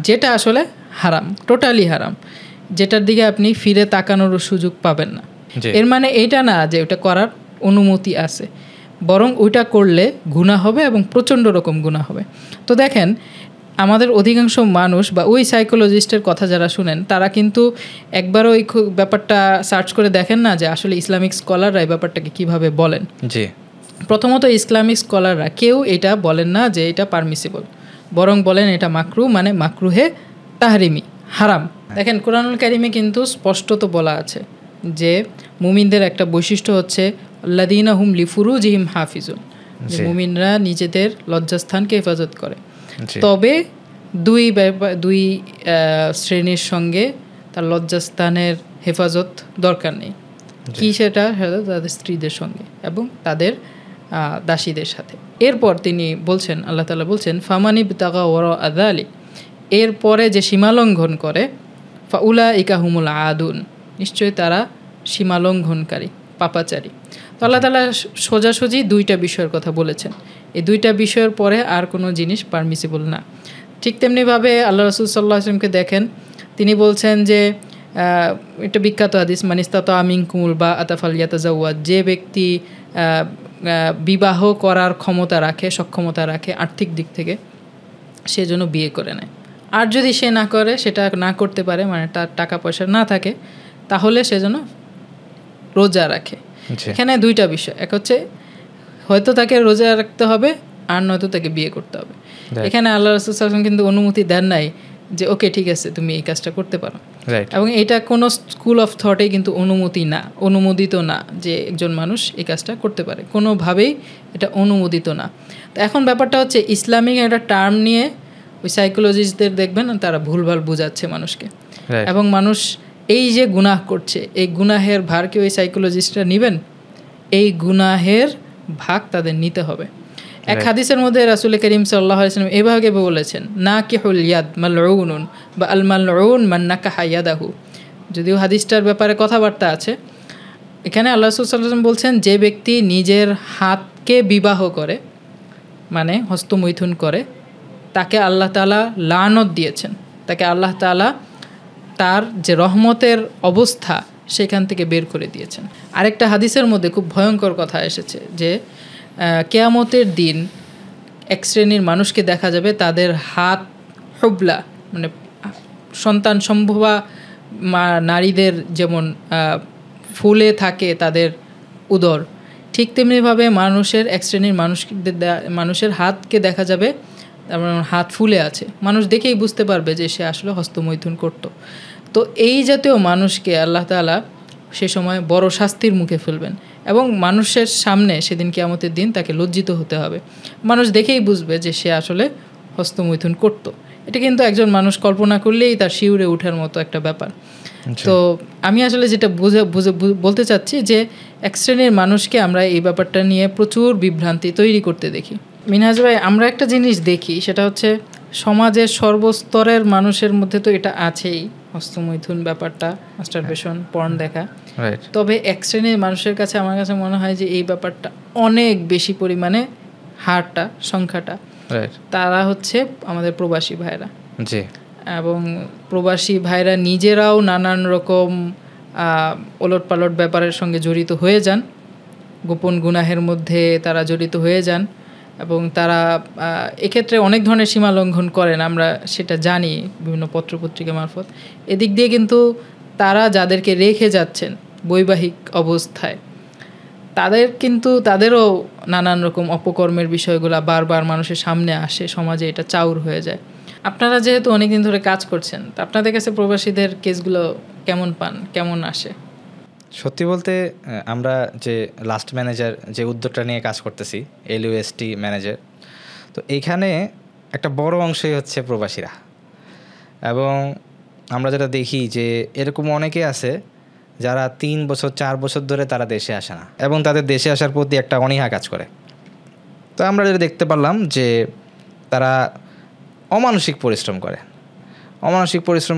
যেটা আসলে হারাম, টোটালি হারাম, যেটার দিকে আপনি ফিরে তাকানোর সুযোগ পাবেন না। এর মানে এইটা না যে ওটা করার অনুমতি আছে, বরং ওইটা করলে গুনাহ হবে এবং প্রচণ্ড রকম গুনাহ হবে। তো দেখেন, আমাদের অধিকাংশ মানুষ বা ওই সাইকোলজিস্টের কথা যারা শুনেন তারা কিন্তু একবারও ওই ব্যাপারটা সার্চ করে দেখেন না যে আসলে ইসলামিক স্কলাররা এই ব্যাপারটাকে কীভাবে বলেন। প্রথমত ইসলামিক স্কলাররা কেউ এটা বলেন না যে এটা পারমিসিবল, বরং বলেন এটা মাকরু, মানে মাকরুহে তাহরিমি, হারাম। দেখেন কোরআনুল কারিমে কিন্তু স্পষ্টত বলা আছে যে মুমিনদের একটা বৈশিষ্ট্য হচ্ছে আল্লাযীনা হুম লিফুরুজিহিম হাফিজুন, যে মুমিনরা নিজেদের লজ্জাস্থানকে হেফাজত করে। তবে দুই শ্রেণীর সঙ্গে তার লজ্জাস্থানের হেফাজত দরকার নেই। কি সেটা? তাদের স্ত্রীদের সঙ্গে এবং তাদের দাসীদের সাথে। এরপর তিনি বলছেন, আল্লাহ তাআলা বলছেন ফামানিবতাগা ওয়ারা আযালিক, এরপরে যে সীমালঙ্ঘন করে ফাউলাইকা হুমুল আদুন, নিশ্চয়ই তারা সীমালঙ্ঘনকারী, পাপাচারী। তো আল্লাহ তাআলা সোজাসুজি দুইটা বিষয়ের কথা বলেছেন, এই দুইটা বিষয়ের পরে আর কোনো জিনিস পারমিসিবল না। ঠিক তেমনিভাবে আল্লাহ রাসূল সাল্লাল্লাহু আলাইহি ওয়াসাল্লামকে দেখেন, তিনি বলছেন যে এটা বিখ্যাত হাদিস, মানিস্তাতা মিনকুমুল বা আতাফাল ইয়াতাজাওয়াজ, যে ব্যক্তি বিবাহ করার ক্ষমতা রাখে, সক্ষমতা রাখে আর্থিক দিক থেকে, সে যেন বিয়ে করে নেয়। আর যদি সে না করে, সেটা না করতে পারে, মানে তার টাকা পয়সা না থাকে, তাহলে সে যেন রোজা রাখে। এখানে দুইটা বিষয়, এক হচ্ছে হয়তো তাকে রোজা রাখতে হবে আর নয়তো তাকে বিয়ে করতে হবে। এখানে আল্লাহ রাসূল সাল্লাল্লাহু আলাইহি ওয়াসাল্লাম কিন্তু অনুমতি দেন নাই যে ওকে ঠিক আছে তুমি এই কাজটা করতে পারো, এবং এটা কোনো স্কুল অফ থটে কিন্তু অনুমোদিত না যে একজন মানুষ এই কাজটা করতে পারে, কোনোভাবেই এটা অনুমোদিত না। তো এখন ব্যাপারটা হচ্ছে ইসলামিক একটা টার্ম নিয়ে ওই সাইকোলজিস্টদের দেখবেন তারা ভুলভাল বোঝাচ্ছে মানুষকে, এবং মানুষ এই যে গুনাহ করছে, এই গুনাহের ভার কি ওই সাইকোলজিস্টরা নেবেন? এই গুনাহের ভাগ তাদের নিতে হবে। এক হাদিসের মধ্যে রাসূল করিম সাল্লাল্লাহু আলাইহি ওয়াসাল্লাম এভাবে বলেছেন, নাকিহুল ইয়াদ মালউনুন বা আল মালউন মান নাকাহা ইয়াদাহু। যদিও হাদিসটার ব্যাপারে কথাবার্তা আছে, এখানে আল্লাহ রাসূল সাল্লাল্লাহু আলাইহি ওয়াসাল্লাম বলছেন যে ব্যক্তি নিজের হাতকে বিবাহ করে, মানে হস্তমৈথুন করে, তাকে আল্লাহ তাআলা লানত দিয়েছেন, তাকে আল্লাহ তাআলা তার যে রহমতের অবস্থা সেখান থেকে বের করে দিয়েছেন। আরেকটা হাদিসের মধ্যে খুব ভয়ঙ্কর কথা এসেছে যে কিয়ামতের দিন এক শ্রেণীর মানুষকে দেখা যাবে তাদের হাত হুবলা, মানে সন্তান সম্ভবা নারীদের যেমন ফুলে থাকে তাদের উদর, ঠিক তেমনিভাবে মানুষের এক শ্রেণীর মানুষের হাতকে দেখা যাবে হাত ফুলে আছে, মানুষ দেখেই বুঝতে পারবে যে সে আসলে হস্তমৈথুন করত। তো এই জাতীয় মানুষকে আল্লাহ তাআলা সে সময় বড় শাস্তির মুখে ফেলবেন, এবং মানুষের সামনে সেদিন কিয়ামতের দিন তাকে লজ্জিত হতে হবে। মানুষ দেখেই বুঝবে যে সে আসলে হস্তমৈথুন করত। এটা কিন্তু একজন মানুষ কল্পনা করলেই তার শিউরে ওঠার মতো একটা ব্যাপার। তো আমি আসলে যেটা বলতে চাচ্ছি যে এক শ্রেণীর মানুষকে আমরা এই ব্যাপারটা নিয়ে প্রচুর বিভ্রান্তি তৈরি করতে দেখি। মিনহাজ ভাই, আমরা একটা জিনিস দেখি, সেটা হচ্ছে সমাজের সর্বস্তরের মানুষের মধ্যে তো এটা আছেই, হস্তমৈথুন ব্যাপারটা, মাস্টারবেশন, পর্ন দেখা। রাইট। তবে এক শ্রেণীর মানুষের কাছে আমার কাছে মনে হয় যে এই ব্যাপারটা অনেক বেশি পরিমাণে হারটা, সংখ্যাটা, রাইট। তারা হচ্ছে আমাদের প্রবাসী ভাইরা। জি। এবং প্রবাসী ভাইরা নিজেরাও নানান রকম ওলটপালট ব্যাপারের সঙ্গে জড়িত হয়ে যান, গোপন গুনাহের মধ্যে তারা জড়িত হয়ে যান, এবং তারা এক্ষেত্রে অনেক ধরনের সীমা লঙ্ঘন করেন, আমরা সেটা জানি বিভিন্ন পত্রপত্রিকা মারফত। এদিক দিয়ে কিন্তু তারা যাদেরকে রেখে যাচ্ছেন বৈবাহিক অবস্থায়, তাদেরও নানান রকম অপকর্মের বিষয়গুলো বারবার মানুষের সামনে আসে, সমাজে এটা চাউর হয়ে যায়। আপনারা যেহেতু অনেকদিন ধরে কাজ করছেন, তা আপনাদের কাছে প্রবাসীদের কেসগুলো কেমন পান, কেমন আসে? সত্যি বলতে আমরা যে লাস্ট ম্যানেজার যে উদ্যোগটা নিয়ে কাজ করতেছি, LUST ম্যানেজার, তো এইখানে একটা বড় অংশই হচ্ছে প্রবাসীরা। এবং আমরা যেটা দেখি যে এরকম অনেকে আছে যারা 3 বছর 4 বছর ধরে তারা দেশে আসে না, এবং তাদের দেশে আসার প্রতি একটা অনীহা কাজ করে। তো আমরা যেটা দেখতে পারলাম যে তারা অমানসিক পরিশ্রম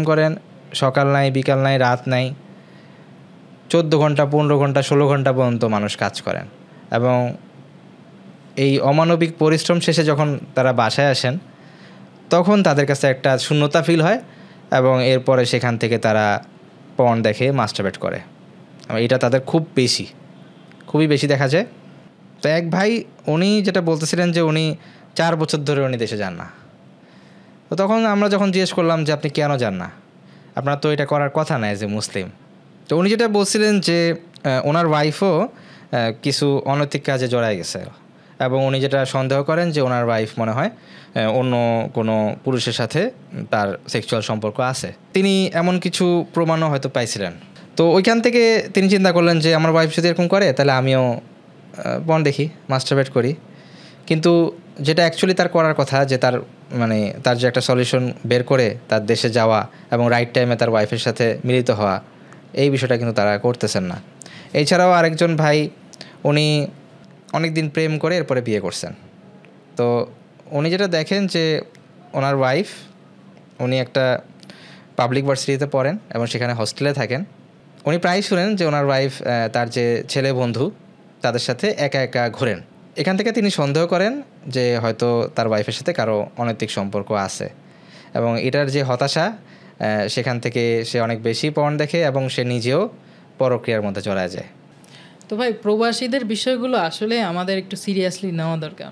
করেন, সকাল নাই, বিকাল নাই, রাত নাই, 14 ঘন্টা, 15 ঘন্টা, 16 ঘন্টা পর্যন্ত মানুষ কাজ করেন। এবং এই অমানবিক পরিশ্রম শেষে যখন তারা বাসায় আসেন, তখন তাদের কাছে একটা শূন্যতা ফিল হয়, এবং এরপরে সেখান থেকে তারা পর্ন দেখে, মাস্টারবেট করে। এটা তাদের খুবই বেশি দেখা যায়। তো এক ভাই উনি যেটা বলতেছিলেন যে উনি 4 বছর ধরে উনি দেশে যান না। তো তখন আমরা যখন জিজ্ঞেস করলাম যে আপনি কেন যান না, আপনার তো এটা করার কথা না এজ এ মুসলিম। তো উনি যেটা বলছিলেন যে ওনার ওয়াইফও কিছু অনৈতিক কাজে জড়ায় গেছে, এবং উনি যেটা সন্দেহ করেন যে ওনার ওয়াইফ মনে হয় অন্য কোনো পুরুষের সাথে তার সেক্সুয়াল সম্পর্ক আছে। তিনি এমন কিছু প্রমাণও হয়তো পাইছিলেন। তো ওইখান থেকে তিনি চিন্তা করলেন যে আমার ওয়াইফ যদি এরকম করে তাহলে আমিও পর্ন দেখি, মাস্টারবেট করি। কিন্তু যেটা অ্যাকচুয়ালি তার করার কথা, যে তার যে একটা সলিউশন বের করে তার দেশে যাওয়া এবং রাইট টাইমে তার ওয়াইফের সাথে মিলিত হওয়া, এই বিষয়টা কিন্তু তারা করতেছেন না। এছাড়াও আরেকজন ভাই, উনি অনেক দিন প্রেম করে এরপরে বিয়ে করছেন। তো উনি যেটা দেখেন যে ওনার ওয়াইফ, উনি একটা পাবলিক ভার্সিটিতে পড়েন এবং সেখানে হস্টেলে থাকেন। উনি প্রায়ই শুনেন যে ওনার ওয়াইফ তার যে ছেলে বন্ধু তাদের সাথে একা একা ঘোরেন। এখান থেকে তিনি সন্দেহ করেন যে হয়তো তার ওয়াইফের সাথে কারো অনৈতিক সম্পর্ক আছে, এবং এটার যে হতাশা, সেখান থেকে সে অনেক বেশি পর্ন দেখে এবং সে নিজেও পরক্রিয়ার মধ্যে জড়ায় যায়। তো ভাই, প্রবাসীদের বিষয়গুলো আসলে আমাদের একটু সিরিয়াসলি নেওয়া দরকার।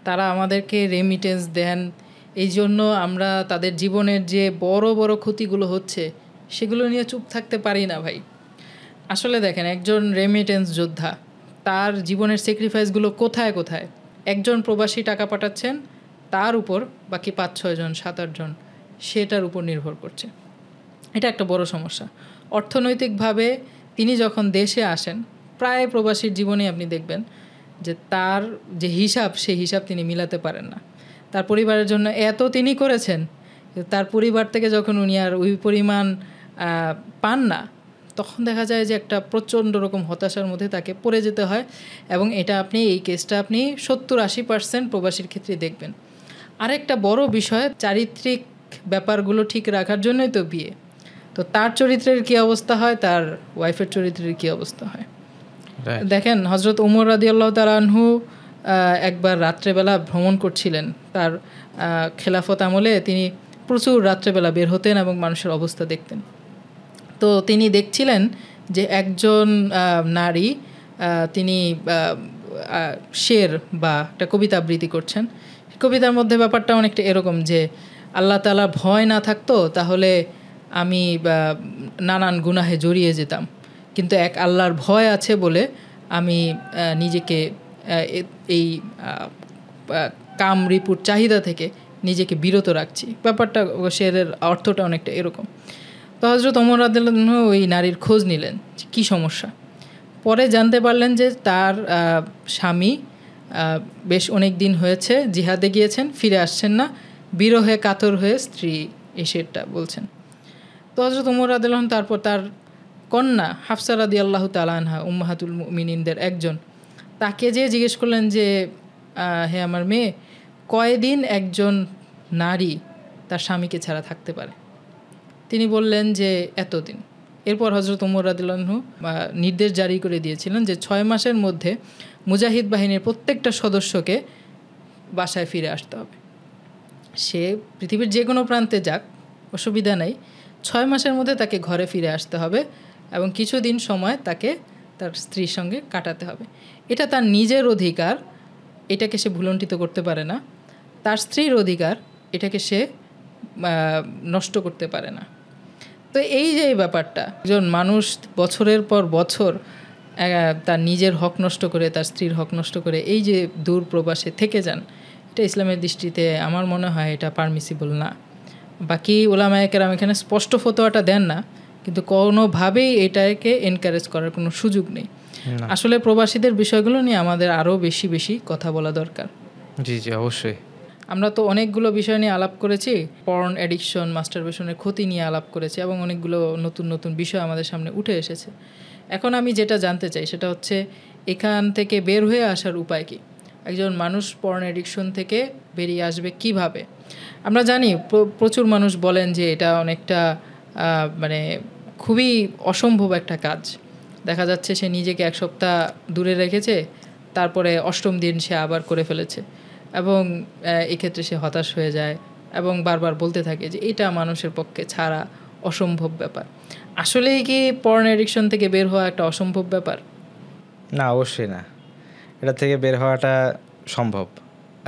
তারা আমাদেরকে রেমিটেন্স দেন, এই জন্য আমরা তাদের জীবনের যে বড় বড় ক্ষতিগুলো হচ্ছে সেগুলো নিয়ে চুপ থাকতে পারি না ভাই। আসলে দেখেন, একজন রেমিটেন্স যোদ্ধা, তার জীবনের স্যাক্রিফাইসগুলো কোথায় কোথায়। একজন প্রবাসী টাকা পাঠাচ্ছেন, তার উপর বাকি 5-6 জন 7-8 জন সেটার উপর নির্ভর করছে। এটা একটা বড় সমস্যা। অর্থনৈতিকভাবে তিনি যখন দেশে আসেন, প্রায় প্রবাসীর জীবনে আপনি দেখবেন যে তার যে হিসাব, সেই হিসাব তিনি মিলাতে পারেন না। তার পরিবারের জন্য এত তিনি করেছেন, তার পরিবার থেকে যখন উনি আর ওই পরিমাণ পান না, তখন দেখা যায় যে একটা প্রচণ্ড রকম হতাশার মধ্যে তাকে পড়ে যেতে হয়। এবং এই কেসটা আপনি 70-80% প্রবাসীর ক্ষেত্রে দেখবেন। আরেকটা বড় বিষয়, চারিত্রিক ব্যাপারগুলো ঠিক রাখার জন্যই তো বিয়ে। তো তার চরিত্রের কী অবস্থা হয়, তার ওয়াইফের চরিত্রের কী অবস্থা হয়। দেখেন, হজরত ওমর রাদিয়াল্লাহু তাআলা আনহু একবার রাত্রেবেলা ভ্রমণ করছিলেন। তার খেলাফত আমলে তিনি প্রচুর রাত্রেবেলা বের হতেন এবং মানুষের অবস্থা দেখতেন। তো তিনি দেখছিলেন যে একজন নারী, তিনি শের বা একটা কবিতা আবৃত্তি করছেন। কবিতার মধ্যে ব্যাপারটা অনেকটা এরকম যে আল্লাহ তাআলা ভয় না থাকতো তাহলে আমি নানান গুনাহে জড়িয়ে যেতাম, কিন্তু এক আল্লাহর ভয় আছে বলে আমি নিজেকে এই কাম রিপুর চাহিদা থেকে নিজেকে বিরত রাখছি। ব্যাপারটা শেরের অর্থটা অনেকটা এরকম। তো হজরত ওমর রাদিয়াল্লাহু আনহু ওই নারীর খোঁজ নিলেন কী সমস্যা। পরে জানতে পারলেন যে তার স্বামী বেশ অনেক দিন হয়েছে জিহাদে গিয়েছেন, ফিরে আসছেন না, বিরহে কাতর হয়ে স্ত্রী এসেটা বলছেন। তো হজরত ওমর রাদিয়াল্লাহু আনহু তারপর তার কন্যা হাফসা রাদিয়াল্লাহু তাআলা আনহা, উম্মাহাতুল মুমিনিনদের একজন, তাকে যে জিজ্ঞেস করলেন যে হে আমার মেয়ে, কয়দিন একজন নারী তার স্বামীকে ছাড়া থাকতে পারে? তিনি বললেন যে এতদিন। এরপর হজরত ওমর রাদিয়াল্লাহু আনহু নির্দেশ জারি করে দিয়েছিলেন যে 6 মাসের মধ্যে মুজাহিদ বাহিনীর প্রত্যেকটা সদস্যকে বাসায় ফিরে আসতে হবে। সে পৃথিবীর যে কোনো প্রান্তে যাক, অসুবিধা নেই, 6 মাসের মধ্যে তাকে ঘরে ফিরে আসতে হবে এবং কিছুদিন সময় তাকে তার স্ত্রীর সঙ্গে কাটাতে হবে। এটা তার নিজের অধিকার, এটাকে সে ভুলণ্ঠিত করতে পারে না। তার স্ত্রীর অধিকার, এটাকে সে নষ্ট করতে পারে না। তো এই যে এই ব্যাপারটা, একজন মানুষ বছরের পর বছর তার নিজের হক নষ্ট করে, তার স্ত্রীর হক নষ্ট করে এই যে দূর প্রবাসে থেকে যান, এটা ইসলামের দৃষ্টিতে আমার মনে হয় এটা পারমিসিবল না। বাকি উলামায়ে কেরাম এখানে স্পষ্ট ফতোয়াটা দেন না, কিন্তু কোনোভাবেই এটাকে এনকারেজ করার কোনো সুযোগ নেই। আসলে প্রবাসীদের বিষয়গুলো নিয়ে আমাদের আরও বেশি বেশি কথা বলা দরকার। জি জি, অবশ্যই। আমরা তো অনেকগুলো বিষয় নিয়ে আলাপ করেছি, পর্ন অ্যাডিকশন, মাস্টারবেশনের ক্ষতি নিয়ে আলাপ করেছি এবং অনেকগুলো নতুন নতুন বিষয় আমাদের সামনে উঠে এসেছে। এখন আমি যেটা জানতে চাই সেটা হচ্ছে এখান থেকে বের হয়ে আসার উপায় কী? একজন মানুষ পর্ন অ্যাডিকশন থেকে বেরিয়ে আসবে কিভাবে? আমরা জানি প্রচুর মানুষ বলেন যে এটা অনেকটা মানে খুবই অসম্ভব একটা কাজ। দেখা যাচ্ছে সে নিজেকে 1 সপ্তাহ দূরে রেখেছে, তারপরে 8ম দিন সে আবার করে ফেলেছে এবং এক্ষেত্রে সে হতাশ হয়ে যায় এবং বারবার বলতে থাকে যে এটা মানুষের পক্ষে ছাড়া অসম্ভব ব্যাপার। আসলেই কি পর্ন অ্যাডিকশন থেকে বের হওয়া একটা অসম্ভব ব্যাপার? না, অবশ্যই না। এটা থেকে বের হওয়াটা সম্ভব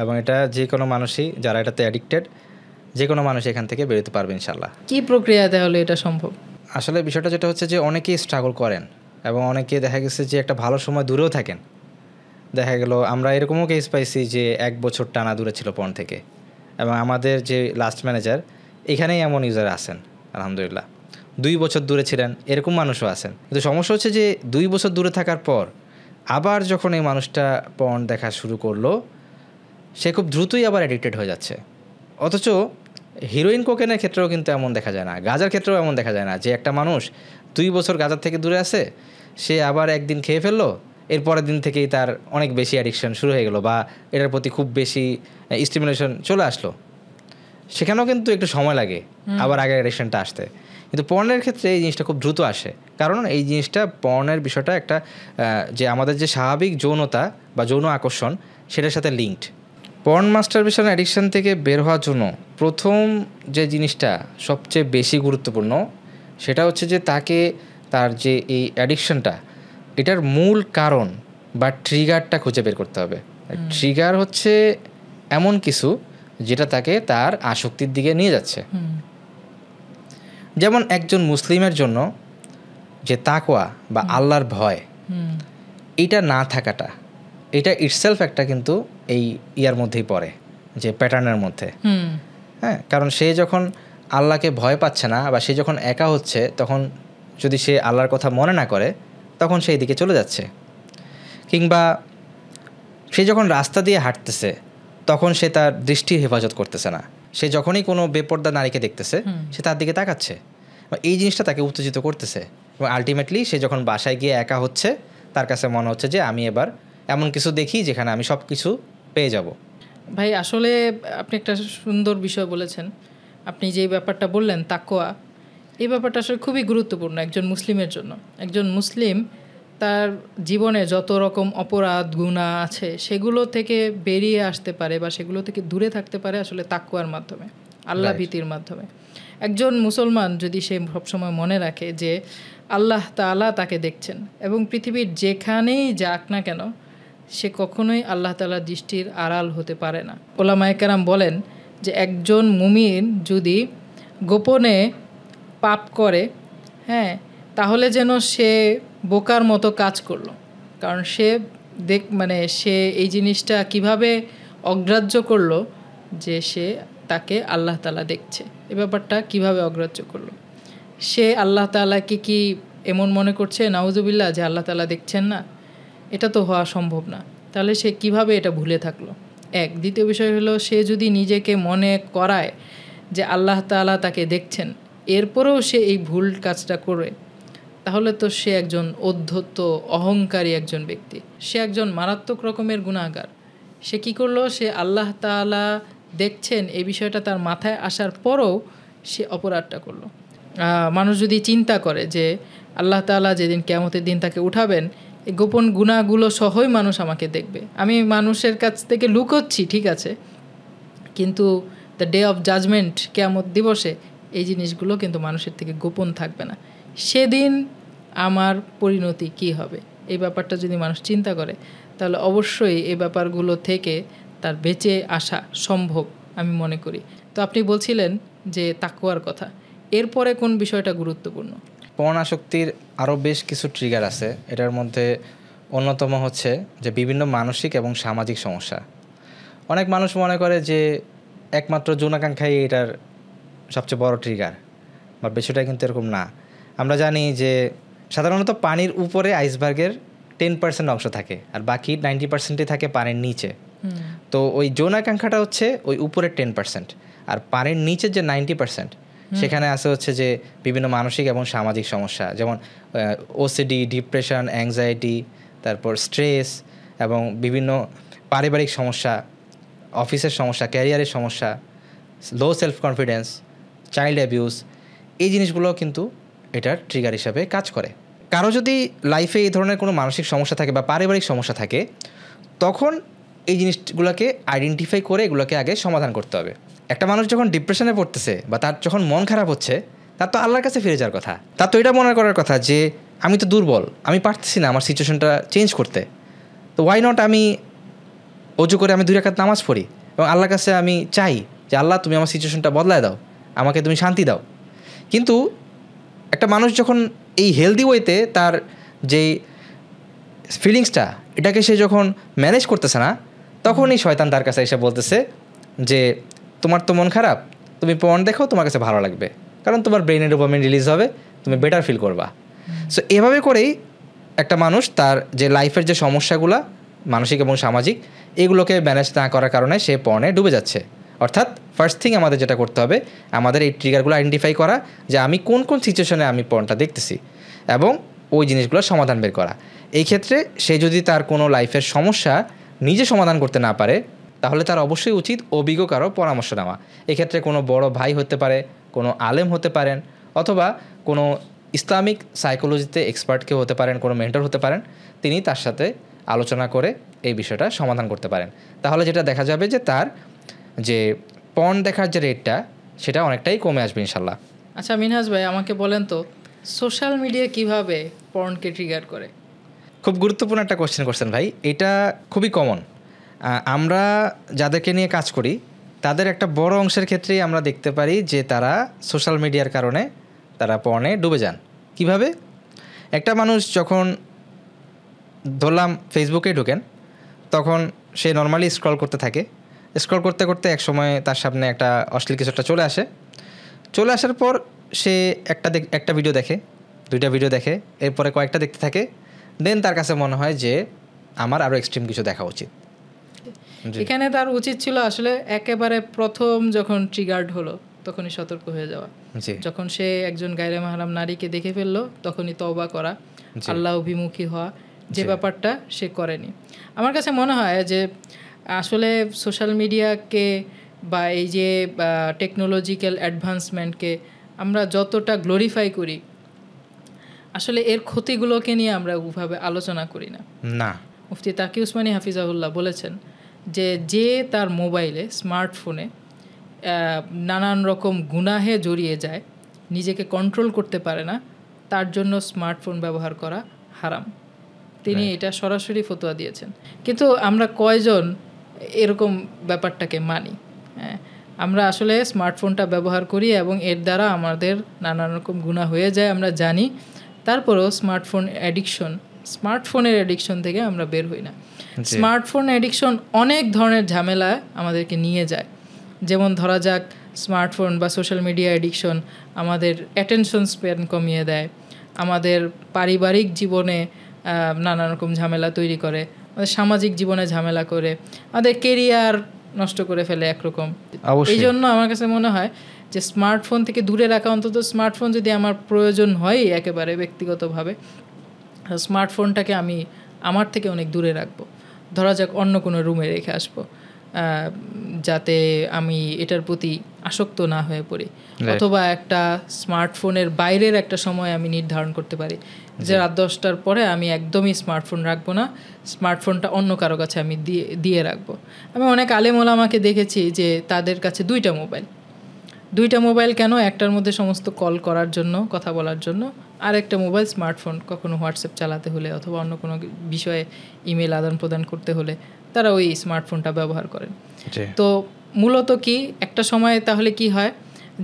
এবং এটা যে কোনো মানুষই, যারা এটাতে অ্যাডিক্টেড, যে কোনো মানুষ এখান থেকে বেরোতে পারবে ইনশাল্লাহ। কী প্রক্রিয়াতে হলে এটা সম্ভব? আসলে বিষয়টা যেটা হচ্ছে যে অনেকেই স্ট্রাগল করেন এবং অনেকে দেখা গেছে যে একটা ভালো সময় দূরেও থাকেন। দেখা গেল আমরা এরকমও কেস পাইছি যে 1 বছর টানা দূরে ছিল পর্ন থেকে, এবং আমাদের যে লাস্ট ম্যানেজার এখানেই এমন ইউজার আছেন আলহামদুলিল্লাহ। 2 বছর দূরে ছিলেন, এরকম মানুষও আছেন। কিন্তু সমস্যা হচ্ছে যে 2 বছর দূরে থাকার পর আবার যখন এই মানুষটা পর্ন দেখা শুরু করলো, সে খুব দ্রুতই আবার অ্যাডিক্টেড হয়ে যাচ্ছে। অথচ হিরোইন কোকেনের ক্ষেত্রেও কিন্তু এমন দেখা যায় না, গাঁজার ক্ষেত্রেও এমন দেখা যায় না যে একটা মানুষ 2 বছর গাঁজার থেকে দূরে আছে, সে আবার একদিন খেয়ে ফেললো, এর পরের দিন থেকেই তার অনেক বেশি অ্যাডিকশন শুরু হয়ে গেলো বা এটার প্রতি খুব বেশি স্টিমুলেশন চলে আসলো। সেখানেও কিন্তু একটু সময় লাগে আবার আগের অ্যাডিকশনটা আসতে। কিন্তু পর্নের ক্ষেত্রে এই জিনিসটা খুব দ্রুত আসে, কারণ এই জিনিসটা, পর্নের বিষয়টা একটা যে আমাদের যে স্বাভাবিক যৌনতা বা যৌন আকর্ষণ, সেটার সাথে লিঙ্কড। পর্ন মাস্টারবেশন অ্যাডিকশন থেকে বের হওয়ার জন্য প্রথম যে জিনিসটা সবচেয়ে বেশি গুরুত্বপূর্ণ, সেটা হচ্ছে যে তাকে তার যে এই অ্যাডিকশনটা, এটার মূল কারণ বা ট্রিগারটা খুঁজে বের করতে হবে। ট্রিগার হচ্ছে এমন কিছু যেটা তাকে তার আসক্তির দিকে নিয়ে যাচ্ছে। যেমন একজন মুসলিমের জন্য যে তাকওয়া বা আল্লাহর ভয়, এইটা না থাকাটা, এটা ইটসেলফ একটা কিন্তু এই ইয়ার মধ্যেই পড়ে, যে প্যাটার্নের মধ্যে। হ্যাঁ, কারণ সে যখন আল্লাহকে ভয় পাচ্ছে না বা সে যখন একা হচ্ছে, তখন যদি সে আল্লাহর কথা মনে না করে, তখন সেই দিকে চলে যাচ্ছে। কিংবা সে যখন রাস্তা দিয়ে হাঁটতেছে, তখন সে তার দৃষ্টির হেফাজত করতেছে না। সে যখনই কোনো বেপর্দা নারীকে দেখতেছে, সে তার দিকে তাকাচ্ছে। এই জিনিসটা তাকে উত্তেজিত করতেছে এবং আলটিমেটলি সে যখন বাসায় গিয়ে একা হচ্ছে, তার কাছে মনে হচ্ছে যে আমি এবার এমন কিছু দেখি যেখানে আমি সব কিছু পেয়ে যাব। ভাই, আসলে আপনি একটা সুন্দর বিষয় বলেছেন। আপনি যে ব্যাপারটা বললেন তাকওয়া, এই ব্যাপারটা আসলে খুবই গুরুত্বপূর্ণ একজন মুসলিমের জন্য। একজন মুসলিম তার জীবনে যত রকম অপরাধ গুনাহ আছে, সেগুলো থেকে বেরিয়ে আসতে পারে বা সেগুলো থেকে দূরে থাকতে পারে আসলে তাকওয়ার মাধ্যমে, আল্লাহ ভীতির মাধ্যমে। একজন মুসলমান যদি সে সবসময় মনে রাখে যে আল্লাহ তাআলা তাকে দেখছেন এবং পৃথিবীর যেখানেই যাক না কেন, সে কখনোই আল্লাহ তাআলার দৃষ্টির আড়াল হতে পারে না। ওলামায়ে কেরাম বলেন যে একজন মুমিন যদি গোপনে পাপ করে, হ্যাঁ, তাহলে যেন সে বোকার মতো কাজ করলো। কারণ সে সে এই জিনিসটা কিভাবে অগ্রাহ্য করলো যে সে তাকে আল্লাহ তাআলা দেখছে, এ ব্যাপারটা কিভাবে অগ্রাহ্য করলো। সে আল্লাহ তাআলাকে কি এমন মনে করছে নাউজুবিল্লাহ যে আল্লাহ তাআলা দেখছেন না? এটা তো হওয়া সম্ভব না। তাহলে সে কিভাবে এটা ভুলে থাকলো? এক। দ্বিতীয় বিষয় হলো, সে যদি নিজেকে মনে করায় যে আল্লাহ তাআলা তাকে দেখছেন, এরপরেও সে এই ভুল কাজটা করে, তাহলে তো সে একজন অধ্যত্ত অহংকারী একজন ব্যক্তি, সে একজন মারাত্মক রকমের গুনাহগার সে কী করলো, সে আল্লাহ তাআলা দেখছেন এই বিষয়টা তার মাথায় আসার পরও সে অপরাধটা করলো। মানুষ যদি চিন্তা করে যে আল্লাহ তাআলা যেদিন কিয়ামতের দিন তাকে উঠাবেন, এই গোপন গুনাহগুলো সহই মানুষ আমাকে দেখবে, আমি মানুষের কাছ থেকে লুকোচ্ছি ঠিক আছে, কিন্তু দ্য ডে অফ জাজমেন্ট কিয়ামত দিবসে এই জিনিসগুলো কিন্তু মানুষের থেকে গোপন থাকবে না। সেদিন আমার পরিণতি কী হবে, এই ব্যাপারটা যদি মানুষ চিন্তা করে তাহলে অবশ্যই এই ব্যাপারগুলো থেকে তার বেঁচে আসা সম্ভব আমি মনে করি। তো আপনি বলছিলেন যে তাকওয়ার কথা, এরপরে কোন বিষয়টা গুরুত্বপূর্ণ? পর্ন আসক্তির আরও বেশ কিছু ট্রিগার আছে। এটার মধ্যে অন্যতম হচ্ছে যে বিভিন্ন মানসিক এবং সামাজিক সমস্যা। অনেক মানুষ মনে করে যে একমাত্র যৌনাকাঙ্ক্ষাই এটার সবচেয়ে বড় ট্রিগার, বা বিষয়টা কিন্তু এরকম না। আমরা জানি যে সাধারণত পানির উপরে আইসবার্গের 10% অংশ থাকে, আর বাকি 90%ই থাকে পানির নিচে। তো ওই যৌনাকাঙ্ক্ষাটা হচ্ছে ওই উপরের 10%, আর পানির নিচের যে 90% সেখানে আছে হচ্ছে যে বিভিন্ন মানসিক এবং সামাজিক সমস্যা, যেমন ওসিডি, ডিপ্রেশন, অ্যাংজাইটি, তারপর স্ট্রেস এবং বিভিন্ন পারিবারিক সমস্যা, অফিসের সমস্যা, ক্যারিয়ারের সমস্যা, লো সেলফ কনফিডেন্স, চাইল্ড অ্যাবিউজ, এই জিনিসগুলো কিন্তু এটার ট্রিগার হিসাবে কাজ করে। কারো যদি লাইফে এই ধরনের কোনো মানসিক সমস্যা থাকে বা পারিবারিক সমস্যা থাকে, তখন এই জিনিসগুলোকে আইডেন্টিফাই করে এগুলোকে আগে সমাধান করতে হবে। একটা মানুষ যখন ডিপ্রেশনে পড়তেছে বা তার যখন মন খারাপ হচ্ছে, তার তো আল্লাহর কাছে ফিরে যাওয়ার কথা, তার তো এটা মনে করার কথা যে আমি তো দুর্বল, আমি পারতেছি না আমার সিচুয়েশনটা চেঞ্জ করতে, তো ওয়াই নট আমি অজু করে আমি 2 রাকাত নামাজ পড়ি এবং আল্লাহর কাছে আমি চাই যে আল্লাহ তুমি আমার সিচুয়েশনটা বদলায় দাও, আমাকে তুমি শান্তি দাও। কিন্তু একটা মানুষ যখন এই হেলদি ওয়েতে তার যেই ফিলিংসটা এটাকে সে যখন ম্যানেজ করতেছে না, তখনই শয়তান তার কাছে এসে বলতেছে যে তোমার তো মন খারাপ, তুমি পর্ন দেখো, তোমার কাছে ভালো লাগবে, কারণ তোমার ব্রেইনের ডোপামিন রিলিজ হবে, তুমি বেটার ফিল করবা। সো এভাবে করেই একটা মানুষ তার যে লাইফের যে সমস্যাগুলো মানসিক এবং সামাজিক, এগুলোকে ম্যানেজ না করার কারণে সে পর্নে ডুবে যাচ্ছে। অর্থাৎ ফার্স্ট থিং আমাদের যেটা করতে হবে, আমাদের এই ট্রিগারগুলো আইডেন্টিফাই করা যে আমি কোন কোন সিচুয়েশনে আমি পর্নটা দেখতেছি, এবং ওই জিনিসগুলোর সমাধান বের করা। এই ক্ষেত্রে সে যদি তার কোনো লাইফের সমস্যা নিজে সমাধান করতে না পারে, তাহলে তার অবশ্যই উচিত অভিজ্ঞ কারো পরামর্শ নেওয়া। এক্ষেত্রে কোনো বড় ভাই হতে পারে, কোনো আলেম হতে পারেন, অথবা কোনো ইসলামিক সাইকোলজিতে এক্সপার্ট কেউ হতে পারেন, কোনো মেন্টর হতে পারেন, তিনি তার সাথে আলোচনা করে এই বিষয়টা সমাধান করতে পারেন। তাহলে যেটা দেখা যাবে যে তার যে পর্ন দেখার যে রেটটা সেটা অনেকটাই কমে আসবে ইনশাল্লাহ। আচ্ছা মিনহাজ ভাই, আমাকে বলেন তো সোশ্যাল মিডিয়া কিভাবে পর্নকে ট্রিগার করে? খুব গুরুত্বপূর্ণ একটা কোশ্চেন করছেন ভাই। এটা খুবই কমন। আমরা যাদেরকে নিয়ে কাজ করি তাদের একটা বড় অংশের ক্ষেত্রেই আমরা দেখতে পারি যে তারা সোশ্যাল মিডিয়ার কারণে তারা পর্নে ডুবে যান। কিভাবে? একটা মানুষ যখন ধরলাম ফেসবুকে ঢোকেন, তখন সে নর্মালি স্ক্রল করতে থাকে। স্ক্রল করতে করতে এক সময় তার সামনে একটা অশ্লীল কিছু একটা চলে আসে। চলে আসার পর সে একটা ভিডিও দেখে, 2টা ভিডিও দেখে, এরপরে কয়েকটা দেখতে থাকে। দেন তার কাছে মনে হয় যে আমার আরও এক্সট্রিম কিছু দেখা উচিত। এখানে তার উচিত ছিল আসলে একেবারে প্রথম যখন ট্রিগার্ড হলো তখনই সতর্ক হয়ে যাওয়া। যখন সে একজন গায়রে মাহরাম নারীকে দেখে ফেললো তখনই তওবা করা, আল্লাহ অভিমুখী হওয়া, যে ব্যাপারটা সে করেনি। আমার কাছে মনে হয় যে আসলে সোশ্যাল মিডিয়াকে বা এই যে টেকনোলজিক্যাল অ্যাডভান্সমেন্টকে আমরা যতটা গ্লোরিফাই করি, আসলে এর ক্ষতিগুলোকে নিয়ে আমরা ওভাবে আলোচনা করি না। মুফতি তাকি উসমানী হাফিজাহুল্লাহ বলেছেন যে তার মোবাইলে, স্মার্টফোনে নানান রকম গুনাহে জড়িয়ে যায়, নিজেকে কন্ট্রোল করতে পারে না, তার জন্য স্মার্টফোন ব্যবহার করা হারাম। তিনি এটা সরাসরি ফতোয়া দিয়েছেন। কিন্তু আমরা কয়জন এরকম ব্যাপারটাকে মানি? আমরা আসলে স্মার্টফোনটা ব্যবহার করি এবং এর দ্বারা আমাদের নানান রকম গুনাহ হয়ে যায় আমরা জানি, তারপরেও স্মার্টফোনের অ্যাডিকশন থেকে আমরা বের হই না। স্মার্টফোন অ্যাডিকশন অনেক ধরনের ঝামেলা আমাদেরকে নিয়ে যায়। যেমন ধরা যাক, স্মার্টফোন বা সোশ্যাল মিডিয়া অ্যাডিকশন আমাদের অ্যাটেনশন স্প্যান কমিয়ে দেয়, আমাদের পারিবারিক জীবনে নানা রকম ঝামেলা তৈরি করে, আমাদের সামাজিক জীবনে ঝামেলা করে, আমাদের কেরিয়ার নষ্ট করে ফেলে একরকম। এই জন্য আমার কাছে মনে হয় যে স্মার্টফোন থেকে দূরে রাখা, অন্তত স্মার্টফোন যদি আমার প্রয়োজন হয় একেবারে ব্যক্তিগতভাবে, স্মার্টফোনটাকে আমি আমার থেকে অনেক দূরে রাখবো। ধরা যাক অন্য কোনো রুমে রেখে আসবো, যাতে আমি এটার প্রতি আসক্ত না হয়ে পড়ি। অথবা একটা স্মার্টফোনের বাইরের একটা সময় আমি নির্ধারণ করতে পারি যে রাত 10টার পরে আমি একদমই স্মার্টফোন রাখবো না, স্মার্টফোনটা অন্য কারো কাছে আমি দিয়ে রাখবো। আমি অনেক আলেম ওলামাকে দেখেছি যে তাদের কাছে দুইটা মোবাইল কেন, একটার মধ্যে সমস্ত কল করার জন্য, কথা বলার জন্য, আর একটা মোবাইল স্মার্টফোন কখনো হোয়াটসঅ্যাপ চালাতে হলে অথবা অন্য কোনো বিষয়ে ইমেল আদান প্রদান করতে হলে তারা ওই স্মার্টফোনটা ব্যবহার করেন। তো মূলত কি একটা সময় তাহলে কি হয়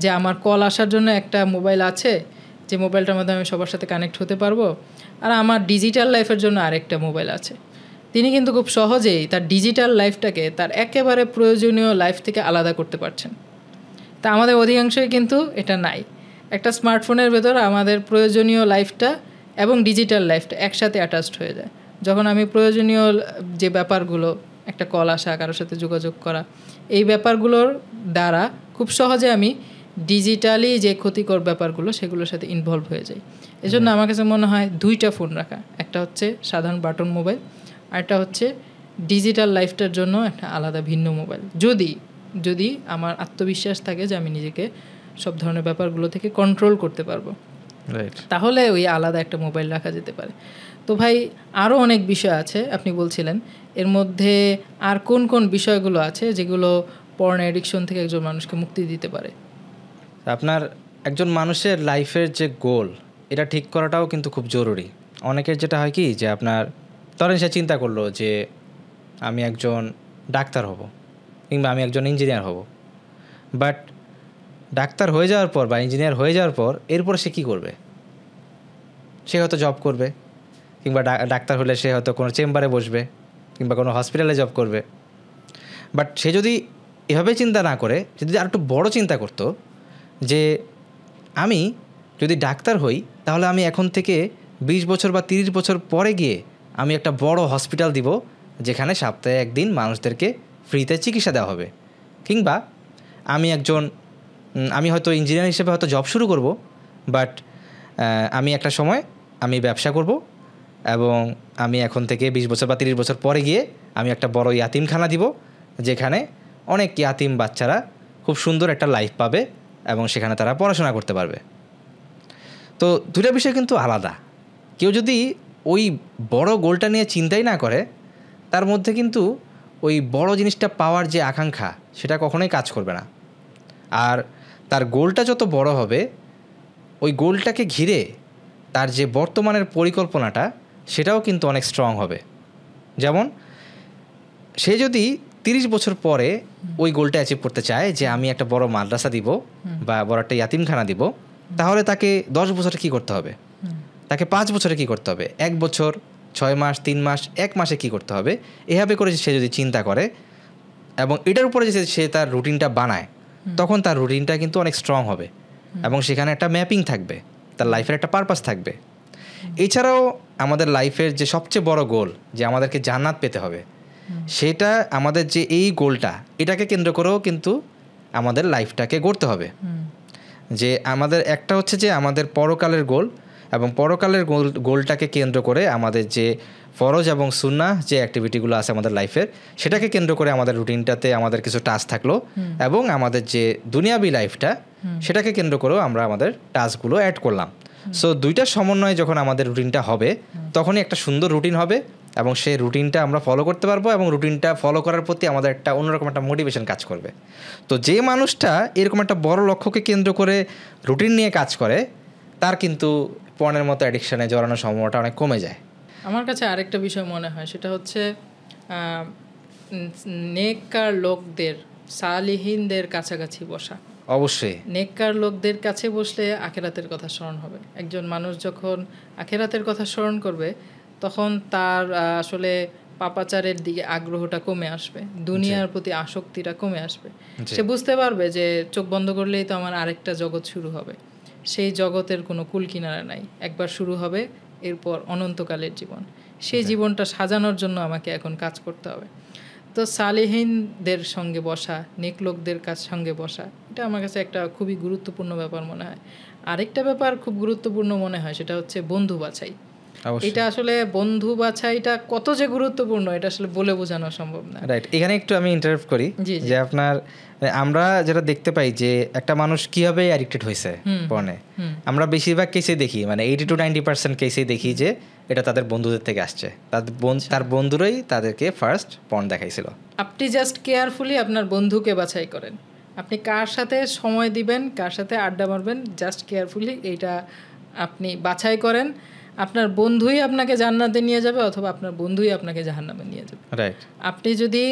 যে আমার কল আসার জন্য একটা মোবাইল আছে, যে মোবাইলটার মধ্যে আমি সবার সাথে কানেক্ট হতে পারবো, আর আমার ডিজিটাল লাইফের জন্য আরেকটা মোবাইল আছে। তিনি কিন্তু খুব সহজেই তার ডিজিটাল লাইফটাকে তার একেবারে প্রয়োজনীয় লাইফ থেকে আলাদা করতে পারছেন। তা আমাদের অধিকাংশই কিন্তু এটা নাই। একটা স্মার্টফোনের ভেতর আমাদের প্রয়োজনীয় লাইফটা এবং ডিজিটাল লাইফটা একসাথে অ্যাটাচড হয়ে যায়। যখন আমি প্রয়োজনীয় যে ব্যাপারগুলো, একটা কল আসা, কারোর সাথে যোগাযোগ করা, এই ব্যাপারগুলোর দ্বারা খুব সহজে আমি ডিজিটালি যে ক্ষতিকর ব্যাপারগুলো সেগুলোর সাথে ইনভলভ হয়ে যাই। এজন্য আমার কাছে মনে হয় দুইটা ফোন রাখা, একটা হচ্ছে সাধারণ বাটন মোবাইল, আরেকটা হচ্ছে ডিজিটাল লাইফটার জন্য একটা আলাদা ভিন্ন মোবাইল। যদি আমার আত্মবিশ্বাস থাকে যে আমি নিজেকে সব ধরনের ব্যাপারগুলো থেকে কন্ট্রোল করতে পারবো, তাহলে ওই আলাদা একটা মোবাইল রাখা যেতে পারে। তো ভাই আরও অনেক বিষয় আছে আপনি বলছিলেন, এর মধ্যে আর কোন কোন বিষয়গুলো আছে যেগুলো পর্ন অ্যাডিকশন থেকে একজন মানুষকে মুক্তি দিতে পারে? আপনার একজন মানুষের লাইফের যে গোল, এটা ঠিক করাটাও কিন্তু খুব জরুরি। অনেকের যেটা হয় কি, যে আপনার ধরেন সে চিন্তা করলো যে আমি একজন ডাক্তার হব কিংবা আমি একজন ইঞ্জিনিয়ার হব, বাট ডাক্তার হয়ে যাওয়ার পর বা ইঞ্জিনিয়ার হয়ে যাওয়ার পর এরপর সে কী করবে? সে হয়তো জব করবে, কিংবা ডাক্তার হলে সে হয়তো কোনো চেম্বারে বসবে কিংবা কোনো হসপিটালে জব করবে। বাট সে যদি এভাবে চিন্তা না করে, যদি আর একটু বড়ো চিন্তা করতো যে আমি যদি ডাক্তার হই তাহলে আমি এখন থেকে 20 বছর বা 30 বছর পরে গিয়ে আমি একটা বড় হসপিটাল দিব, যেখানে সপ্তাহে একদিন মানুষদেরকে ফ্রিতে চিকিৎসা দেওয়া হবে। কিংবা আমি হয়তো ইঞ্জিনিয়ার হিসেবে হয়তো জব শুরু করব, বাট আমি একটা সময় আমি ব্যবসা করব এবং আমি এখন থেকে 20 বছর বা 30 বছর পরে গিয়ে আমি একটা বড় ইয়াতিমখানা দিব, যেখানে অনেক ইয়াতিম বাচ্চারা খুব সুন্দর একটা লাইফ পাবে এবং সেখানে তারা পড়াশোনা করতে পারবে। তো দুটা বিষয় কিন্তু আলাদা। কেউ যদি ওই বড় গোলটা নিয়ে চিন্তাই না করে, তার মধ্যে কিন্তু ওই বড় জিনিসটা পাওয়ার যে আকাঙ্ক্ষা, সেটা কখনোই কাজ করবে না। আর তার গোলটা যত বড় হবে, ওই গোলটাকে ঘিরে তার যে বর্তমানের পরিকল্পনাটা, সেটাও কিন্তু অনেক স্ট্রং হবে। যেমন সে যদি 30 বছর পরে ওই গোলটা অ্যাচিভ করতে চায় যে আমি একটা বড় মাদ্রাসা দিব বা বড় একটা ইয়াতিমখানা দিব, তাহলে তাকে 10 বছরে কী করতে হবে? তাকে 5 বছরে কী করতে হবে? 1 বছর, 6 মাস, 3 মাস, 1 মাসে কী করতে হবে? এভাবে করে সে যদি চিন্তা করে এবং এটার উপরে যে সে তার রুটিনটা বানায়, তখন তার রুটিনটা কিন্তু অনেক স্ট্রং হবে এবং সেখানে একটা ম্যাপিং থাকবে, তার লাইফের একটা পারপাস থাকবে। এছাড়াও আমাদের লাইফের যে সবচেয়ে বড় গোল, যে আমাদেরকে জান্নাত পেতে হবে, সেটা আমাদের যে এই গোলটা, এটাকে কেন্দ্র করেও কিন্তু আমাদের লাইফটাকে গড়তে হবে। যে আমাদের একটা হচ্ছে যে আমাদের পরকালের গোল, এবং পরকালের গোলটাকে কেন্দ্র করে আমাদের যে ফরজ এবং সুন্নাহ যে অ্যাক্টিভিটিগুলো আছে আমাদের লাইফের, সেটাকে কেন্দ্র করে আমাদের রুটিনটাতে আমাদের কিছু টাস্ক থাকলো, এবং আমাদের যে দুনিয়াবি লাইফটা, সেটাকে কেন্দ্র করেও আমরা আমাদের টাস্কগুলো অ্যাড করলাম। সো দুইটার সমন্বয়ে যখন আমাদের রুটিনটা হবে, তখনই একটা সুন্দর রুটিন হবে এবং সেই রুটিনটা আমরা ফলো করতে পারবো, এবং রুটিনটা ফলো করার প্রতি আমাদের একটা অন্যরকম একটা মোটিভেশন কাজ করবে। তো যে মানুষটা এরকম একটা বড় লক্ষ্যকে কেন্দ্র করে রুটিন নিয়ে কাজ করে, তার কিন্তু পর্নের মতো অ্যাডিকশানে জড়ানোর সম্ভাবনাটা অনেক কমে যায়। আমার কাছে আরেকটা বিষয় মনে হয়, সেটা হচ্ছে নেককার লোকদের, সালিহিনদের কাছাকাছি বসা। অবশ্যই নেককার লোকদের কাছে বসলে আখেরাতের কথা স্মরণ হবে। একজন মানুষ যখন আখেরাতের কথা স্মরণ করবে, তখন তার আসলে পাপাচারের দিকে আগ্রহটা কমে আসবে, দুনিয়ার প্রতি আসক্তিটা কমে আসবে। সে বুঝতে পারবে যে চোখ বন্ধ করলেই তো আমার আরেকটা জগৎ শুরু হবে, সেই জগতের কোনো কুল কিনারা নাই, একবার শুরু হবে, এরপর অনন্তকালের জীবন। সেই জীবনটা সাজানোর জন্য আমাকে এখন কাজ করতে হবে। তো সালেহীনদের সঙ্গে বসা, নেক লোকদের সঙ্গে বসা, এটা আমার কাছে একটা খুবই গুরুত্বপূর্ণ ব্যাপার মনে হয়। আরেকটা ব্যাপার খুব গুরুত্বপূর্ণ মনে হয়, সেটা হচ্ছে বন্ধু বাছাই। অবশ্যই। এটা আসলে বন্ধু বাছাইটা কত যে গুরুত্বপূর্ণ এটা আসলে বলে বোঝানো সম্ভব না। রাইট, এখানে একটু আমি ইন্টারাপ্ট করি জি, জি। যে আপনার আমরা যেটা দেখতে পাই যে একটা মানুষ কিভাবে অ্যাডিক্টেড হয়েছে পর্নে, আমরা বেশিরভাগ কেসে দেখি মানে 80-90% কেসেই দেখি যে এটা তাদের বন্ধুদের থেকে আসছে, তার বন্ধুরাই তাদেরকে ফার্স্ট পর্ন দেখাইছিল। আপনি জাস্ট কেয়ারফুলি আপনার বন্ধুকে বাছাই করেন, আপনি কার সাথে সময় দিবেন, কার সাথে আড্ডা মারবেন, জাস্ট কেয়ারফুলি এইটা আপনি বাছাই করেন। আপনার বন্ধুই আপনাকে জান্নাতে নিয়ে যাবে অথবা আপনার বন্ধুই আপনাকে জাহান্নামে নিয়ে যাবে। রাইট, আপনি যদি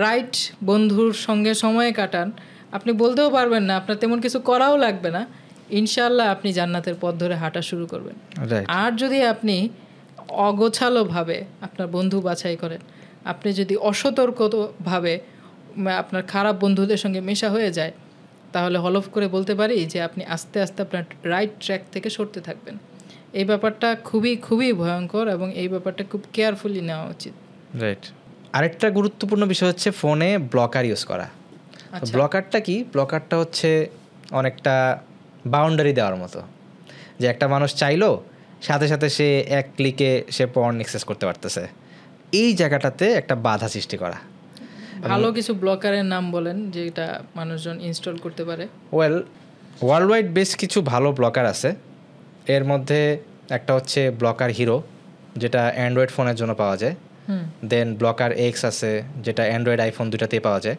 রাইট বন্ধুর সঙ্গে সময় কাটান, আপনি বলতেও পারবেন না, আপনার তেমন কিছু করাও লাগবে না, ইনশাআল্লাহ আপনি জান্নাতের পথ ধরে হাঁটা শুরু করবেন। রাইট। আর যদি আপনি অগোছালোভাবে আপনার বন্ধু বাছাই করেন, আপনি যদি অসতর্কভাবে আপনার খারাপ বন্ধুদের সঙ্গে মেশা হয়ে যায়, তাহলে হলফ করে বলতে পারি যে আপনি আস্তে আস্তে আপনার রাইট ট্র্যাক থেকে সরতে থাকবেন। এই ব্যাপারটা খুবই খুবই ভয়ঙ্কর এবং এই ব্যাপারটা খুব কেয়ারফুলি নেওয়া উচিত। রাইট। আরেকটা গুরুত্বপূর্ণ বিষয় হচ্ছে ফোনে ব্লকার ইউজ করা। ব্লকারটা কি? ব্লকারটা হচ্ছে অনেকটা বাউন্ডারি দেওয়ার মতো, যে একটা মানুষ চাইলো সাথে সাথে সে এক ক্লিকে সে পর্ন অ্যাক্সেস করতে পারতেছে, এই জায়গাটাতে একটা বাধা সৃষ্টি করা। ভালো কিছু ব্লকারের নাম বলেন যেটা মানুষজন ইনস্টল করতে পারে। ওয়ার্ল্ড ওয়াইড বেশ কিছু ভালো ব্লকার আছে। এর মধ্যে একটা হচ্ছে ব্লকার হিরো, যেটা অ্যান্ড্রয়েড ফোনের জন্য পাওয়া যায়। দেন ব্লকার এক্স আছে, যেটা অ্যান্ড্রয়েড আইফোন দুটাতেই পাওয়া যায়।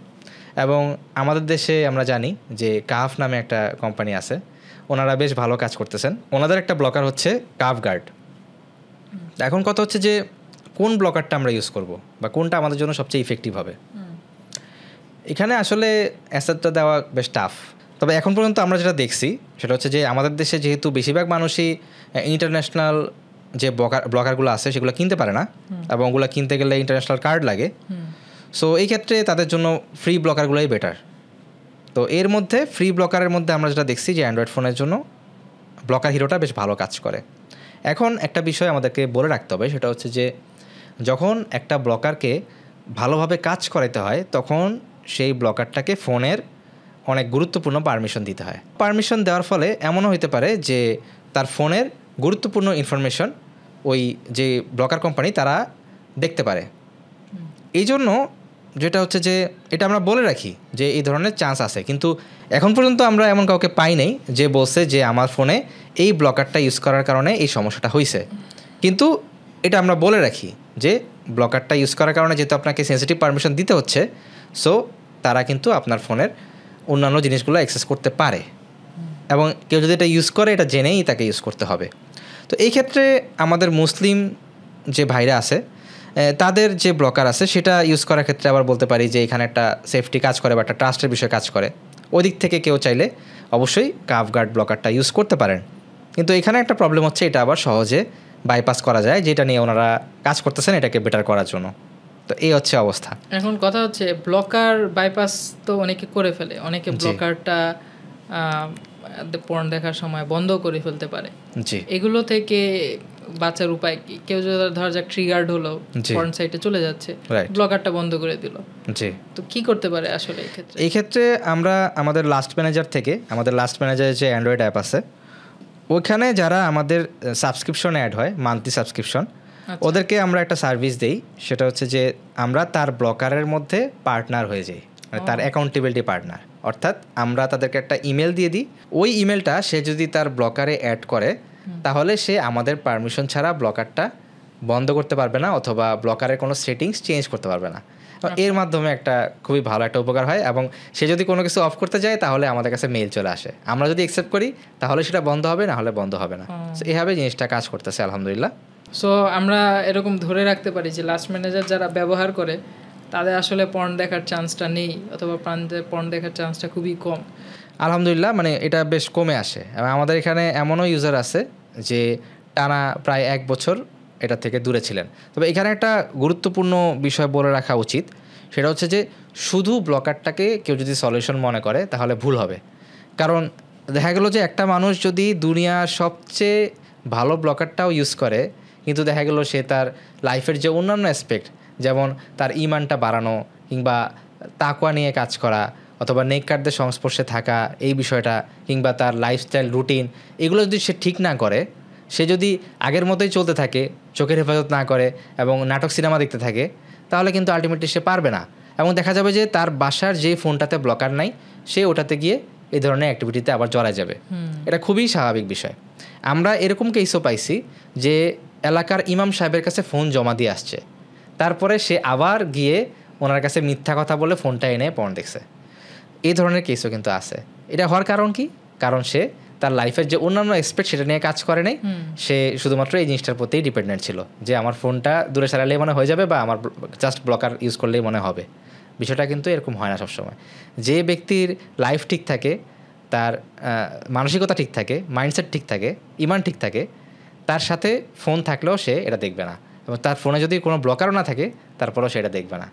এবং আমাদের দেশে আমরা জানি যে কাফ নামে একটা কোম্পানি আছে, ওনারা বেশ ভালো কাজ করতেছেন। ওনাদের একটা ব্লকার হচ্ছে কাফ গার্ড। এখন কথা হচ্ছে যে কোন ব্লকারটা আমরা ইউজ করব বা কোনটা আমাদের জন্য সবচেয়ে ইফেক্টিভ হবে। এখানে আসলে অ্যান্সারটা দেওয়া বেশ টাফ। তবে এখন পর্যন্ত আমরা যেটা দেখছি সেটা হচ্ছে যে আমাদের দেশে যেহেতু বেশিরভাগ মানুষই ইন্টারন্যাশনাল যে ব্লকারগুলো আছে সেগুলো কিনতে পারে না, এবং ওগুলো কিনতে গেলে ইন্টারন্যাশনাল কার্ড লাগে। সো এই ক্ষেত্রে তাদের জন্য ফ্রি ব্লকারগুলোই বেটার। তো এর মধ্যে ফ্রি ব্লকারের মধ্যে আমরা যেটা দেখছি যে অ্যান্ড্রয়েড ফোনের জন্য ব্লকার হিরোটা বেশ ভালো কাজ করে। এখন একটা বিষয় আমাদেরকে বলে রাখতে হবে, সেটা হচ্ছে যে যখন একটা ব্লকারকে ভালোভাবে কাজ করাতে হয় তখন সেই ব্লকারটাকে ফোনের অনেক গুরুত্বপূর্ণ পারমিশন দিতে হয়। পারমিশন দেওয়ার ফলে এমনও হতে পারে যে তার ফোনের গুরুত্বপূর্ণ ইনফরমেশন ওই যে ব্লকার কোম্পানি তারা দেখতে পারে। এই জন্য যেটা হচ্ছে যে এটা আমরা বলে রাখি যে এই ধরনের চান্স আছে, কিন্তু এখন পর্যন্ত আমরা এমন কাউকে পাই নাই যে বলছে যে আমার ফোনে এই ব্লকারটা ইউজ করার কারণে এই সমস্যাটা হয়েছে। কিন্তু এটা আমরা বলে রাখি যে ব্লকারটা ইউজ করার কারণে যেহেতু আপনাকে সেন্সিটিভ পারমিশন দিতে হচ্ছে, সো তারা কিন্তু আপনার ফোনের অন্যান্য জিনিসগুলো অ্যাক্সেস করতে পারে, এবং কেউ যদি এটা ইউজ করে এটা জেনেই তাকে ইউজ করতে হবে। তো এই ক্ষেত্রে আমাদের মুসলিম যে ভাইরা আছে তাদের যে ব্লকার আছে সেটা ইউজ করার ক্ষেত্রে আবার বলতে পারি যে এখানে একটা সেফটি কাজ করে বা একটা ট্রাস্টের বিষয় কাজ করে। ওই দিক থেকে কেউ চাইলে অবশ্যই কাফ গার্ড ব্লকারটা ইউজ করতে পারেন। কিন্তু এখানে একটা প্রবলেম হচ্ছে এটা আবার সহজে বাইপাস করা যায়, যেটা নিয়ে ওনারা কাজ করতেছেন এটাকে বেটার করার জন্য। তো এই হচ্ছে অবস্থা। এখন কথা হচ্ছে ব্লকার বাইপাস তো অনেকে করে ফেলে, অনেকে ব্লকারটা পর্ন দেখার সময় বন্ধ করে ফেলতে পারে। জি, এগুলো থেকে বাঁচার উপায় কি? কেউ যদি ধরা যাক ট্রিগার্ড হলো, পর্ন সাইটে চলে যাচ্ছে, ব্লকারটা বন্ধ করে দিল, জি, তো কি করতে পারে আসলে এই ক্ষেত্রে? এই ক্ষেত্রে আমরা আমাদের লাস্ট ম্যানেজার থেকে, আমাদের লাস্ট ম্যানেজারের যে অ্যান্ড্রয়েড অ্যাপ আছে ওইখানে যারা আমাদের সাবস্ক্রিপশন অ্যাড হয়, মান্থলি সাবস্ক্রিপশন, ওদেরকে আমরা একটা সার্ভিস দেই। সেটা হচ্ছে যে আমরা তার ব্লকারের মধ্যে পার্টনার হয়ে যাই, মানে তার অ্যাকাউন্টেবিলিটি পার্টনার। অর্থাৎ আমরা তাদেরকে একটা ইমেল দিয়ে দিই, ওই ইমেলটা সে যদি তার ব্লকারে অ্যাড করে তাহলে সে আমাদের পারমিশন ছাড়া ব্লকারটা বন্ধ করতে পারবে না, অথবা ব্লকারের কোনো সেটিংস চেঞ্জ করতে পারবে না। এর মাধ্যমে একটা খুবই ভালো একটা উপকার হয়, এবং সে যদি কোনো কিছু অফ করতে যায় তাহলে আমাদের কাছে মেইল চলে আসে, আমরা যদি অ্যাকসেপ্ট করি তাহলে সেটা বন্ধ হবে, না হলে বন্ধ হবে না। এইভাবে জিনিসটা কাজ করতেছে আলহামদুলিল্লাহ। সো আমরা এরকম ধরে রাখতে পারি যে লাস্ট ম্যানেজার যারা ব্যবহার করে তাদের আসলে পর্ন দেখার চান্সটা নেই, অথবা পর্ন দেখার চান্সটা খুবই কম। আলহামদুলিল্লাহ, মানে এটা বেশ কমে আসে। এবং আমাদের এখানে এমনও ইউজার আছে যে টানা প্রায় 1 বছর এটা থেকে দূরে ছিলেন। তবে এখানে একটা গুরুত্বপূর্ণ বিষয় বলে রাখা উচিত, সেটা হচ্ছে যে শুধু ব্লকারটাকে কেউ যদি সলিউশন মনে করে তাহলে ভুল হবে। কারণ দেখা গেল যে একটা মানুষ যদি দুনিয়ার সবচেয়ে ভালো ব্লকারটাও ইউজ করে, কিন্তু দেখা গেল সে তার লাইফের যে অন্যান্য অ্যাসপেক্ট, যেমন তার ইমানটা বাড়ানো কিংবা তাকওয়া নিয়ে কাজ করা অথবা নেককারদের সংস্পর্শে থাকা এই বিষয়টা, কিংবা তার লাইফস্টাইল রুটিন, এগুলো যদি সে ঠিক না করে সে যদি আগের মতোই চলতে থাকে, চোখের হেফাজত না করে এবং নাটক সিনেমা দেখতে থাকে, তাহলে কিন্তু আলটিমেটলি সে পারবে না। এবং দেখা যাবে যে তার বাসার যে ফোনটাতে ব্লকার নাই, সে ওটাতে গিয়ে এই ধরনের অ্যাক্টিভিটিতে আবার জড়ায় যাবে। এটা খুবই স্বাভাবিক বিষয়। আমরা এরকম কেসও পাইছি যে এলাকার ইমাম সাহেবের কাছে ফোন জমা দিয়ে আসছে, তারপরে সে আবার গিয়ে ওনার কাছে মিথ্যা কথা বলে ফোনটা এনে পর্ন দেখছে। এই ধরনের কেসও কিন্তু আছে। এটা হওয়ার কারণ কি? কারণ সে তার লাইফের যে অন্যান্য এক্সপেক্ট সেটা নিয়ে কাজ করে নাই, সে শুধুমাত্র এই জিনিসটার প্রতিই ডিপেন্ডেন্ট ছিল যে আমার ফোনটা দূরে সারালেই মনে হয়ে যাবে বা আমার জাস্ট ব্লকার ইউজ করলেই মনে হবে। বিষয়টা কিন্তু এরকম হয় না সবসময়। যে ব্যক্তির লাইফ ঠিক থাকে, তার মানসিকতা ঠিক থাকে, মাইন্ডসেট ঠিক থাকে, ইমান ঠিক থাকে, তার সাথে ফোন থাকলেও সে এটা দেখবে না, এবং তার ফোনে যদি কোনো ব্লকারও না থাকে তারপরেও সে এটা দেখবে না।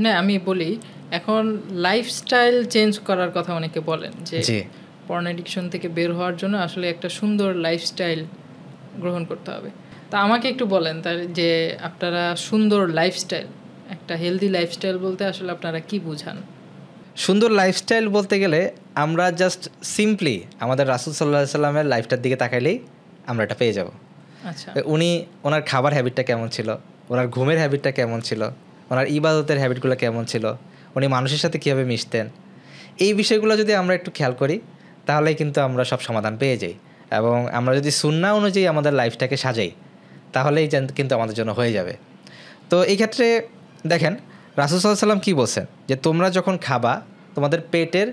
না, আমি বলি এখন লাইফস্টাইল চেঞ্জ করার কথা অনেকে বলেন যে পর্ন অ্যাডিকশন থেকে বের হওয়ার জন্য আসলে একটা সুন্দর লাইফস্টাইল গ্রহণ করতে হবে। তা আমাকে একটু বলেন তার যে আপনারা সুন্দর লাইফস্টাইল, একটা হেলদি লাইফস্টাইল বলতে আসলে আপনারা কি বুঝান? সুন্দর লাইফস্টাইল বলতে গেলে আমরা জাস্ট সিম্পলি আমাদের রাসূল সাল্লাল্লাহু আলাইহি সাল্লামের লাইফটার দিকে তাকাইলেই আমরা এটা পেয়ে যাব। আচ্ছা, উনি ওনার খাবার হ্যাবিটটা কেমন ছিল, ওনার ঘুমের হ্যাবিটটা কেমন ছিল, ওনার ইবাদতের হ্যাবিটগুলো কেমন ছিল, উনি মানুষের সাথে কীভাবে মিশতেন, এই বিষয়গুলো যদি আমরা একটু খেয়াল করি তাহলেই কিন্তু আমরা সব সমাধান পেয়ে যাই। এবং আমরা যদি সুন্নাহ অনুযায়ী আমাদের লাইফটাকে সাজাই তাহলেই কিন্তু আমাদের জন্য হয়ে যাবে। তো এই ক্ষেত্রে দেখেন রাসূল সাল্লাল্লাহু আলাইহি সাল্লাম কী বলছেন যে তোমরা যখন খাবা তোমাদের পেটের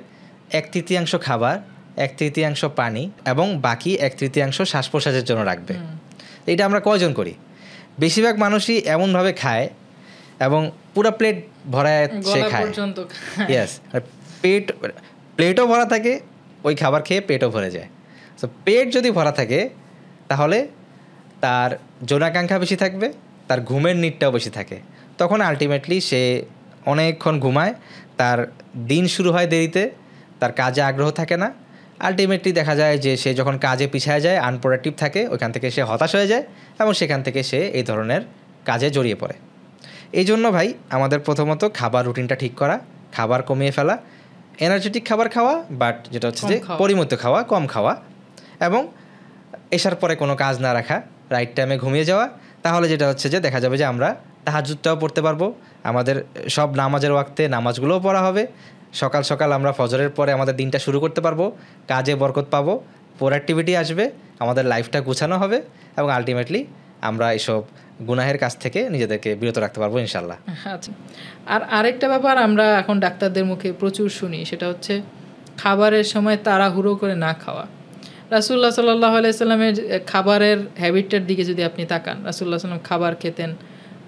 1/3 খাবার, 1/3 পানি এবং বাকি 1/3 শ্বাস প্রশ্বাসের জন্য রাখবে। এটা আমরা কয়জন করি? বেশিরভাগ মানুষই এমনভাবে খায় এবং পুরো প্লেট ভরায় সে খায়। ইয়েস, প্লেটও ভরা থাকে, ওই খাবার খেয়ে পেটও ভরে যায়। তো পেট যদি ভরা থাকে তাহলে তার যৌনাকাঙ্ক্ষা বেশি থাকবে, তার ঘুমের নিডটাও বেশি থাকে। তখন আলটিমেটলি সে অনেকক্ষণ ঘুমায়, তার দিন শুরু হয় দেরিতে, তার কাজে আগ্রহ থাকে না। আলটিমেটলি দেখা যায় যে সে যখন কাজে পিছায় যায়, আনপ্রোডাক্টিভ থাকে, ওইখান থেকে সে হতাশ হয়ে যায় এবং সেখান থেকে সে এই ধরনের কাজে জড়িয়ে পড়ে। এই জন্য ভাই আমাদের প্রথমত খাবার রুটিনটা ঠিক করা, খাবার কমিয়ে ফেলা, এনার্জেটিক খাবার খাওয়া, বাট যেটা হচ্ছে যে পরিমিত খাওয়া, কম খাওয়া, এবং এসার পরে কোনো কাজ না রাখা, রাইট টাইমে ঘুমিয়ে যাওয়া। তাহলে যেটা হচ্ছে যে দেখা যাবে যে আমরা তাহাজ্জুদটাও পড়তে পারবো, আমাদের সব নামাজের ওয়াক্তে নামাজগুলোও পড়া হবে, সকাল সকাল আমরা ফজরের পরে আমাদের দিনটা শুরু করতে পারবো, কাজে বরকত পাবো, প্রোডাক্টিভিটি আসবে, আমাদের লাইফটা গুছানো হবে এবং আলটিমেটলি আমরা এইসব গুনাহের কাছ থেকে নিজেদেরকে বিরত রাখতে পারবো ইনশাল্লাহ। আচ্ছা, আর আরেকটা ব্যাপার আমরা এখন ডাক্তারদের মুখে প্রচুর শুনি, সেটা হচ্ছে খাবারের সময় তাড়াহুড়ো করে না খাওয়া। রাসূলুল্লাহ সাল্লাল্লাহু আলাইহি সাল্লামের খাবারের হ্যাবিটটার দিকে যদি আপনি তাকান, রাসূলুল্লাহ সাল্লাম খাবার খেতেন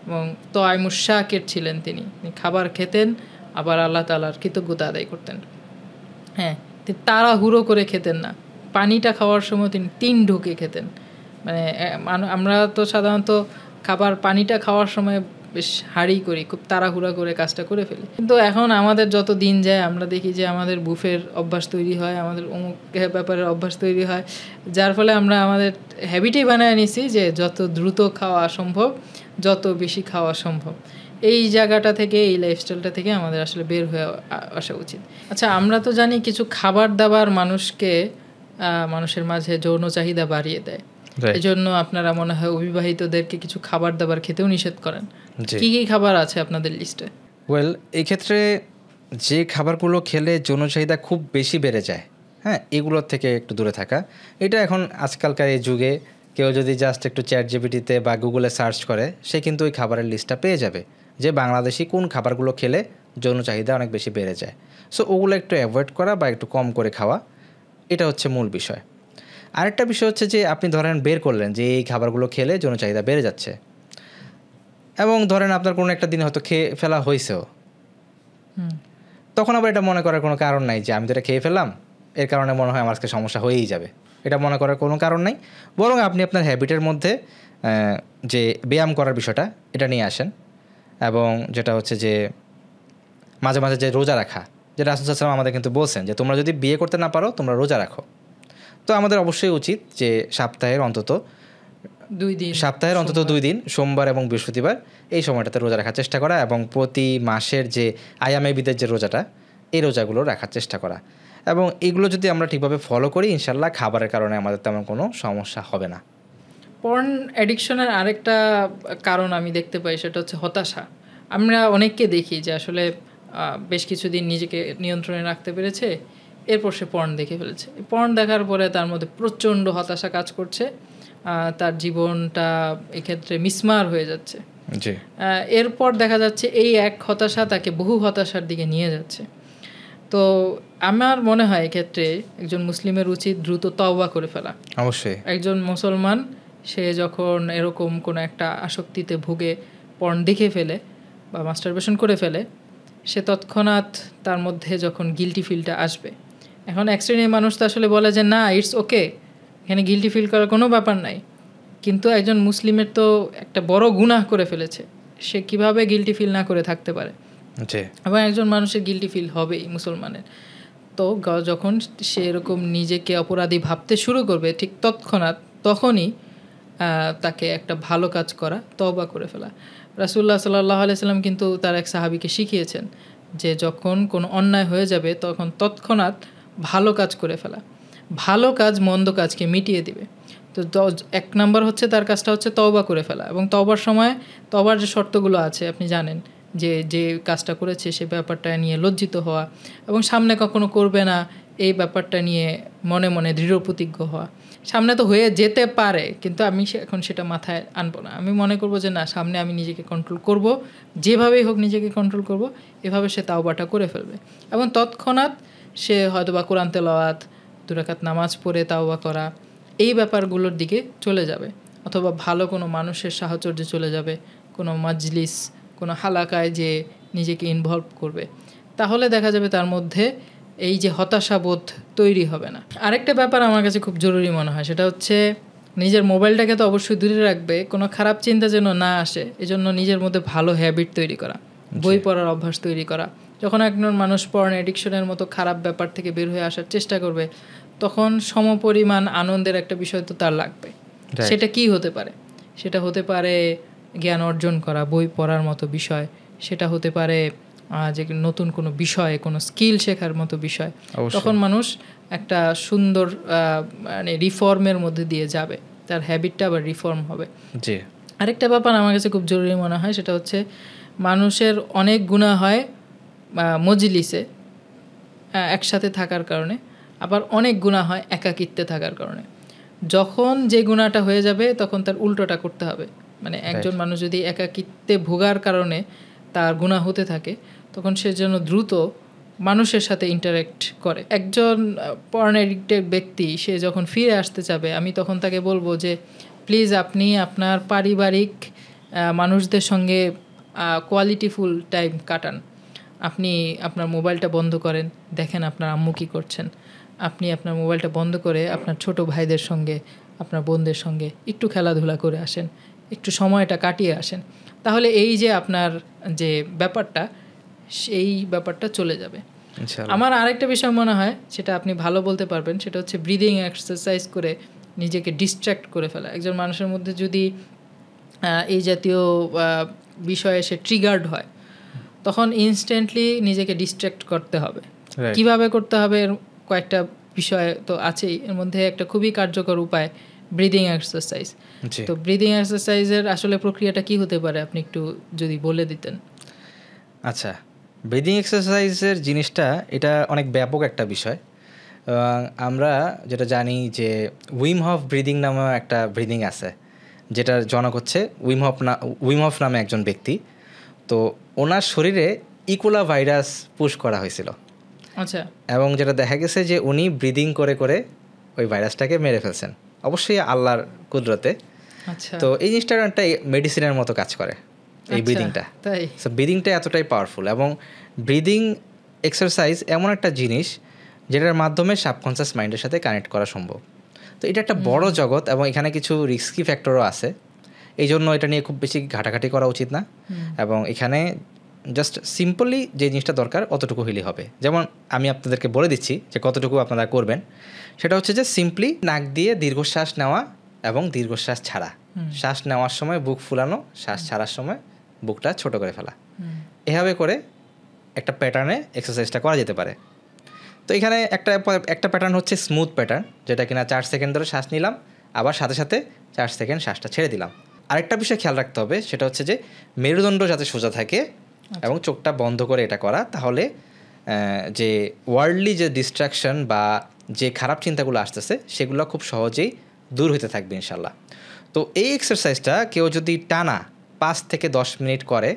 এবং তোয়াইমুশ শাকির ছিলেন, তিনি খাবার খেতেন আবার আল্লাহ তাআলার কৃতজ্ঞতা আদায় করতেন। হ্যাঁ, তিনি তাড়াহুড়ো করে খেতেন না। পানিটা খাওয়ার সময় তিনি 3 ঢোকে খেতেন। মানে আমরা তো সাধারণত খাবার পানিটা খাওয়ার সময় বেশ হাড়ি করি, খুব তাড়াহুড়া করে কাজটা করে ফেলি। কিন্তু এখন আমাদের যত দিন যায় আমরা দেখি যে আমাদের বুফের অভ্যাস তৈরি হয়, আমাদের অমুক ব্যাপারের অভ্যাস তৈরি হয়, যার ফলে আমরা আমাদের হ্যাবিটই বানায় নিছি যে যত দ্রুত খাওয়া সম্ভব, যত বেশি খাওয়া সম্ভব। এই জায়গাটা থেকে, এই লাইফস্টাইলটা থেকে আমাদের আসলে বের হয়ে আসা উচিত। আচ্ছা, আমরা তো জানি কিছু খাবার দাবার মানুষের মাঝে যৌন চাহিদা বাড়িয়ে দেয়। এই জন্য আপনারা মনে হয় অবিবাহিতদেরকে কিছু খাবার দাবার খেতেও নিষেধ করেন। কি কি খাবার আছে আপনাদের লিস্টে? ওয়েল, এই ক্ষেত্রে যে খাবারগুলো খেলে যৌন চাহিদা খুব বেশি বেড়ে যায়, হ্যাঁ, এগুলোর থেকে একটু দূরে থাকা। এটা এখন আজকালকার এই যুগে কেউ যদি জাস্ট একটু চ্যাটজিপিটিতে বা গুগলে সার্চ করে, সে কিন্তু ওই খাবারের লিস্টটা পেয়ে যাবে যে বাংলাদেশি কোন খাবারগুলো খেলে যৌন চাহিদা অনেক বেশি বেড়ে যায়। সো ওগুলো একটু অ্যাভয়েড করা বা একটু কম করে খাওয়া, এটা হচ্ছে মূল বিষয়। আরেকটা বিষয় হচ্ছে যে আপনি ধরেন বের করলেন যে এই খাবারগুলো খেলে যৌন চাহিদা বেড়ে যাচ্ছে, এবং ধরেন আপনার কোনো একটা দিন হয়তো খেয়ে ফেলা হয়েছেও, তখন আবার এটা মনে করার কোনো কারণ নাই যে আমি তো এটা খেয়ে ফেললাম, এর কারণে মনে হয় আমার আজকে সমস্যা হয়েই যাবে। এটা মনে করার কোনো কারণ নাই, বরং আপনি আপনার হ্যাবিটের মধ্যে যে ব্যায়াম করার বিষয়টা এটা নিয়ে আসেন, এবং যেটা হচ্ছে যে মাঝে মাঝে যে রোজা রাখা, যেটা রাসূল সাল্লাল্লাহু আলাইহি ওয়াসাল্লাম আমাদের কিন্তু বলছেন যে তোমরা যদি বিয়ে করতে না পারো তোমরা রোজা রাখো। তো আমাদের অবশ্যই উচিত যে সপ্তাহের অন্তত 2 দিন সোমবার এবং বৃহস্পতিবার এই সময়টাতে রোজা রাখার চেষ্টা করা, এবং প্রতি মাসের যে আয়ামে বিদের যে রোজাটা, এই রোজাগুলো রাখার চেষ্টা করা। এবং এগুলো যদি আমরা ঠিকভাবে ফলো করি ইনশাল্লাহ খাবারের কারণে আমাদের তেমন কোনো সমস্যা হবে না। পর্ন অ্যাডিকশনের আরেকটা কারণ আমি দেখতে পাই, সেটা হচ্ছে হতাশা। আমরা অনেককে দেখি যে আসলে বেশ কিছুদিন নিজেকে নিয়ন্ত্রণে রাখতে পেরেছে, এরপর সে পর্ন দেখে ফেলেছে। পর্ন দেখার পরে তার মধ্যে প্রচণ্ড হতাশা কাজ করছে, তার জীবনটা এক্ষেত্রে মিসমার হয়ে যাচ্ছে। এরপর দেখা যাচ্ছে এই এক হতাশা তাকে বহু হতাশার দিকে নিয়ে যাচ্ছে। তো আমার মনে হয় এক্ষেত্রে একজন মুসলিমের উচিত দ্রুত তওবা করে ফেলা। অবশ্যই একজন মুসলমান সে যখন এরকম কোনো একটা আসক্তিতে ভুগে পর্ন দেখে ফেলে বা মাস্টারবেশন করে ফেলে, সে তৎক্ষণাৎ তার মধ্যে যখন গিল্টি ফিলটা আসবে, এখন এক শ্রেণীর মানুষ তো আসলে বলে যে না, ইটস ওকে, এখানে গিল্টি ফিল করার কোনো ব্যাপার নাই। কিন্তু একজন মুসলিমের তো একটা বড় গুনাহ করে ফেলেছে, সে কিভাবে গিল্টি ফিল না করে থাকতে পারে? এবং একজন মানুষের গিল্টি ফিল হবেই মুসলমানের। তো যখন সে এরকম নিজেকে অপরাধী ভাবতে শুরু করবে, ঠিক তৎক্ষণাৎ তখনই তাকে একটা ভালো কাজ করা, তওবা করে ফেলা। রাসূলুল্লাহ সাল্লাল্লাহু আলাইহি সাল্লাম কিন্তু তার এক সাহাবীকে শিখিয়েছেন যে যখন কোনো অন্যায় হয়ে যাবে তখন তৎক্ষণাৎ ভালো কাজ করে ফেলা। ভালো কাজ মন্দ কাজকে মিটিয়ে দিবে। তো এক নাম্বার হচ্ছে তার কাজটা হচ্ছে তওবা করে ফেলা, এবং তওবার সময় তওবার যে শর্তগুলো আছে আপনি জানেন, যে কাজটা করেছে সে ব্যাপারটা নিয়ে লজ্জিত হওয়া, এবং সামনে কখনো করবে না এই ব্যাপারটা নিয়ে মনে মনে দৃঢ় প্রতিজ্ঞ হওয়া। সামনে তো হয়ে যেতে পারে, কিন্তু আমি এখন সেটা মাথায় আনবো না। আমি মনে করব যে না, সামনে আমি নিজেকে কন্ট্রোল করব, যেভাবেই হোক নিজেকে কন্ট্রোল করব। এভাবে সে তাওবাটা করে ফেলবে, এবং তৎক্ষণাৎ সে হয়তো বা কোরআন তেলাওয়াত, 2 রাকাত নামাজ পড়ে তাওবা করা, এই ব্যাপারগুলোর দিকে চলে যাবে, অথবা ভালো কোনো মানুষের সাহচর্যে চলে যাবে, কোনো মাজলিস, কোনো হালাকায় যে নিজেকে ইনভলভ করবে। তাহলে দেখা যাবে তার মধ্যে এই যে হতাশাবোধ তৈরি হবে না। আরেকটা ব্যাপার আমার কাছে খুব জরুরি মনে হয়, সেটা হচ্ছে নিজের মোবাইলটাকে তো অবশ্যই দূরে রাখবে, কোনো খারাপ চিন্তা যেন না আসে, এজন্য নিজের মধ্যে ভালো হ্যাবিট তৈরি করা, বই পড়ার অভ্যাস তৈরি করা। যখন একজন মানুষ পর্ন অ্যাডিকশনের মতো খারাপ ব্যাপার থেকে বের হয়ে আসার চেষ্টা করবে, তখন সমপরিমাণ আনন্দের একটা বিষয় তো তার লাগবে। সেটা কি হতে পারে? সেটা হতে পারে জ্ঞান অর্জন করা, বই পড়ার মতো বিষয়, সেটা হতে পারে যে নতুন কোনো বিষয়, কোনো স্কিল শেখার মতো বিষয়। তখন মানুষ একটা সুন্দর মানে রিফর্মের মধ্যে দিয়ে যাবে, তার হ্যাবিটটা আবার রিফর্ম হবে। আরেকটা ব্যাপার আমার কাছে খুব জরুরি মনে হয়, সেটা হচ্ছে মানুষের অনেক গুনাহ হয় মজলিসে একসাথে থাকার কারণে, আবার অনেক গুনাহ হয় একাকিত্বে থাকার কারণে। যখন যে গুনাহটা হয়ে যাবে তখন তার উল্টোটা করতে হবে। মানে একজন মানুষ যদি একাকিত্বে ভোগার কারণে তার গুনাহ হতে থাকে, তখন সে যেন দ্রুত মানুষের সাথে ইন্টারেক্ট করে। একজন পর্ন অ্যাডিক্টেড ব্যক্তি সে যখন ফিরে আসতে চাবে, আমি তখন তাকে বলবো যে প্লিজ আপনি আপনার পারিবারিক মানুষদের সঙ্গে কোয়ালিটিফুল টাইম কাটান। আপনি আপনার মোবাইলটা বন্ধ করেন, দেখেন আপনার আম্মু কী করছেন। আপনি আপনার মোবাইলটা বন্ধ করে আপনার ছোট ভাইদের সঙ্গে, আপনার বোনদের সঙ্গে একটু খেলাধুলা করে আসেন, একটু সময়টা কাটিয়ে আসেন। তাহলে এই যে আপনার যে ব্যাপারটা, সেই ব্যাপারটা চলে যাবে। আমার আরেকটা বিষয় মনে হয়, সেটা আপনি ভালো বলতে পারবেন, সেটা হচ্ছে ব্রিদিং এক্সারসাইজ করে নিজেকে ডিস্ট্র্যাক্ট করে ফেলা। একজন মানুষের মধ্যে যদি এই জাতীয় বিষয়ে সে ট্রিগার্ড হয়, তখন ইনস্ট্যান্টলি নিজেকে ডিস্ট্র্যাক্ট করতে হবে। কিভাবে করতে হবে? কয়েকটা বিষয় তো আছেই, এর মধ্যে একটা খুবই কার্যকর উপায় ব্রিদিং এক্সারসাইজ। তো ব্রিদিং এক্সারসাইজের আসলে প্রক্রিয়াটা কি হতে পারে আপনি একটু যদি বলে দিতেন। আচ্ছা, ব্রিদিং এক্সারসাইজের জিনিসটা এটা অনেক ব্যাপক একটা বিষয়। আমরা যেটা জানি যে উইম হফ ব্রিদিং নামে একটা ব্রিদিং আছে, যেটার জনক হচ্ছে উইম হফ নামে একজন ব্যক্তি। তো ওনার শরীরে ইকোলা ভাইরাস পুশ করা হয়েছিল। আচ্ছা। এবং যেটা দেখা গেছে যে উনি ব্রিদিং করে করে ওই ভাইরাসটাকে মেরে ফেলছেন, অবশ্যই আল্লাহর কুদরতে। আচ্ছা। তো এই জিনিসটা একটা মেডিসিনের মতো কাজ করে এই ব্রিদিংটা। সো ব্রিদিংটা এতটাই পাওয়ারফুল, এবং ব্রিদিং এক্সারসাইজ এমন একটা জিনিস যেটার মাধ্যমে সাবকনসিয়াস মাইন্ডের সাথে কানেক্ট করা সম্ভব। তো এটা একটা বড় জগৎ, এবং এখানে কিছু রিস্কি ফ্যাক্টরও আছে, এই জন্য এটা নিয়ে খুব বেশি ঘাটাঘাটি করা উচিত না। এবং এখানে জাস্ট সিম্পলি যে জিনিসটা দরকার অতটুকু হইলেই হবে। যেমন আমি আপনাদেরকে বলে দিচ্ছি যে কতটুকু আপনারা করবেন, সেটা হচ্ছে যে সিম্পলি নাক দিয়ে দীর্ঘশ্বাস নেওয়া এবং দীর্ঘশ্বাস ছাড়া। শ্বাস নেওয়ার সময় বুক ফুলানো, শ্বাস ছাড়ার সময় বুকটা ছোট করে ফেলা। এভাবে করে একটা প্যাটার্নে এক্সারসাইজটা করা যেতে পারে। তো এখানে একটা প্যাটার্ন হচ্ছে স্মুথ প্যাটার্ন, যেটা কিনা 4 সেকেন্ড ধরে শ্বাস নিলাম, আবার সাথে সাথে 4 সেকেন্ড শ্বাসটা ছেড়ে দিলাম। আরেকটা বিষয় খেয়াল রাখতে হবে, সেটা হচ্ছে যে মেরুদণ্ড যাতে সোজা থাকে এবং চোখটা বন্ধ করে এটা করা, তাহলে যে ওয়ার্ল্ডলি যে ডিস্ট্রাকশন বা যে খারাপ চিন্তাগুলো আসতেছে সেগুলো খুব সহজেই দূর হতে থাকবে ইনশাল্লাহ। তো এই এক্সারসাইজটা কেউ যদি টানা 5 থেকে 10 মিনিট করে,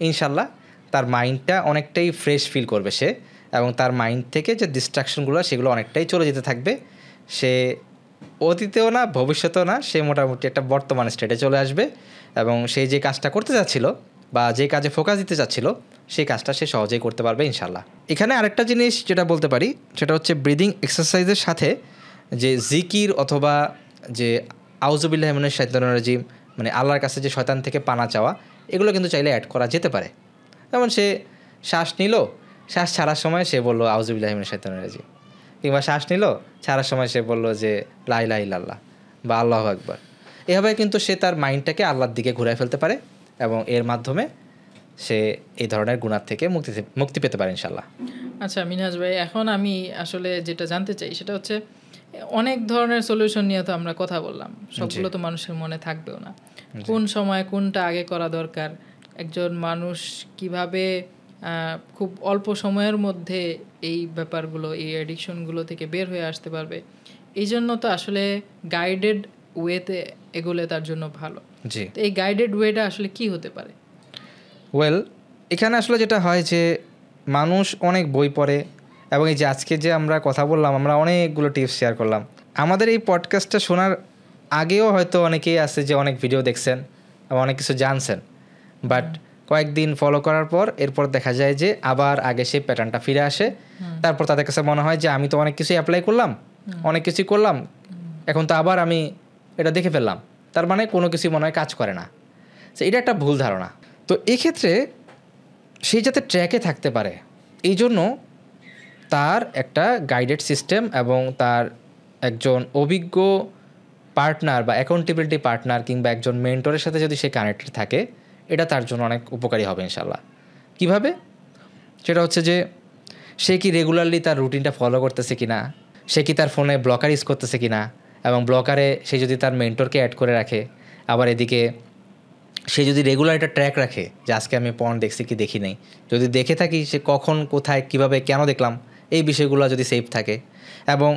ইনশাল্লাহ তার মাইন্ডটা অনেকটাই ফ্রেশ ফিল করবে সে, এবং তার মাইন্ড থেকে যে ডিস্ট্রাকশনগুলো সেগুলো অনেকটাই চলে যেতে থাকবে। সে অতীতেও না ভবিষ্যতেও না, সে মোটামুটি একটা বর্তমান স্টেটে চলে আসবে এবং সে যে কাজটা করতে যাচ্ছিল বা যে কাজে ফোকাস দিতে চাচ্ছিল সেই কাজটা সে সহজেই করতে পারবে ইনশাল্লাহ। এখানে আরেকটা জিনিস যেটা বলতে পারি সেটা হচ্ছে ব্রিদিং এক্সারসাইজের সাথে যে জিকির অথবা যে আউযুবিল্লাহি মিনাশ শাইতানির রাজিম, মানে আল্লাহর কাছে যে শয়তান থেকে পানা চাওয়া, এগুলো কিন্তু চাইলে অ্যাড করা যেতে পারে। যেমন সে শ্বাস নিল, শ্বাস ছাড়ার সময় সে বললো আউযুবিল্লাহি মিনাশ শাইতানির রাজিম, কিংবা শ্বাস নিল ছাড়ার সময় সে বললো যে লা ইলাহা ইল্লাল্লাহ বা আল্লাহু আকবার। এভাবে কিন্তু সে তার মাইন্ডটাকে আল্লাহর দিকে ঘুরায় ফেলতে পারে এবং এর মাধ্যমে সে এই ধরনের গুনাহ থেকে মুক্তি পেতে পারে ইনশাল্লাহ। আচ্ছা মিনহাজ ভাই, এখন আমি আসলে যেটা জানতে চাই সেটা হচ্ছে অনেক ধরনের সলিউশন নিয়ে তো আমরা কথা বললাম, সবগুলো তো মানুষের মনে থাকবেও না। কোন সময় কোনটা আগে করা দরকার, একজন মানুষ কিভাবে খুব অল্প সময়ের মধ্যে এই ব্যাপারগুলো, এই অ্যাডিকশনগুলো থেকে বের হয়ে আসতে পারবে, এই জন্য তো আসলে গাইডেড ওয়েতে এগোলে তার জন্য ভালো। জি, তো এই গাইডেড ওয়েটা আসলে কি হতে পারে? ওয়েল, এখানে আসলে যেটা হয় যে মানুষ অনেক বই পড়ে এবং এই যে আজকে যে আমরা কথা বললাম, আমরা অনেকগুলো টিপস শেয়ার করলাম। আমাদের এই পডকাস্টটা শোনার আগেও হয়তো অনেকেই আছে যে অনেক ভিডিও দেখছেন এবং অনেক কিছু জানছেন, বাট কয়েকদিন ফলো করার পর এরপর দেখা যায় যে আবার আগে সেই প্যাটার্নটা ফিরে আসে। তারপর তাদের কাছে মনে হয় যে আমি তো অনেক কিছুই অ্যাপ্লাই করলাম, অনেক কিছুই করলাম, এখন তো আবার আমি এটা দেখে ফেললাম, তার মানে কোনো কিছুই মনে হয় কাজ করে না। তো এটা একটা ভুল ধারণা। তো এক্ষেত্রে সে যাতে ট্র্যাকে থাকতে পারে, এই জন্য তার একটা গাইডেড সিস্টেম এবং তার একজন অভিজ্ঞ পার্টনার বা অ্যাকাউন্টেবিলিটি পার্টনার কিংবা একজন মেন্টরের সাথে যদি সে কানেক্টেড থাকে, এটা তার জন্য অনেক উপকারী হবে ইনশাল্লাহ। কিভাবে? সেটা হচ্ছে যে সে কি রেগুলারলি তার রুটিনটা ফলো করতেছে কি না, সে কি তার ফোনে ব্লকার ইউজ করতেছে কি না, এবং ব্লকারে সে যদি তার মেন্টরকে অ্যাড করে রাখে, আবার এদিকে সে যদি রেগুলার একটা ট্র্যাক রাখে যে আজকে আমি পর্ন দেখছি কি দেখি নাই, যদি দেখে থাকি সে কখন কোথায় কিভাবে কেন দেখলাম, এই বিষয়গুলো যদি সেভ থাকে, এবং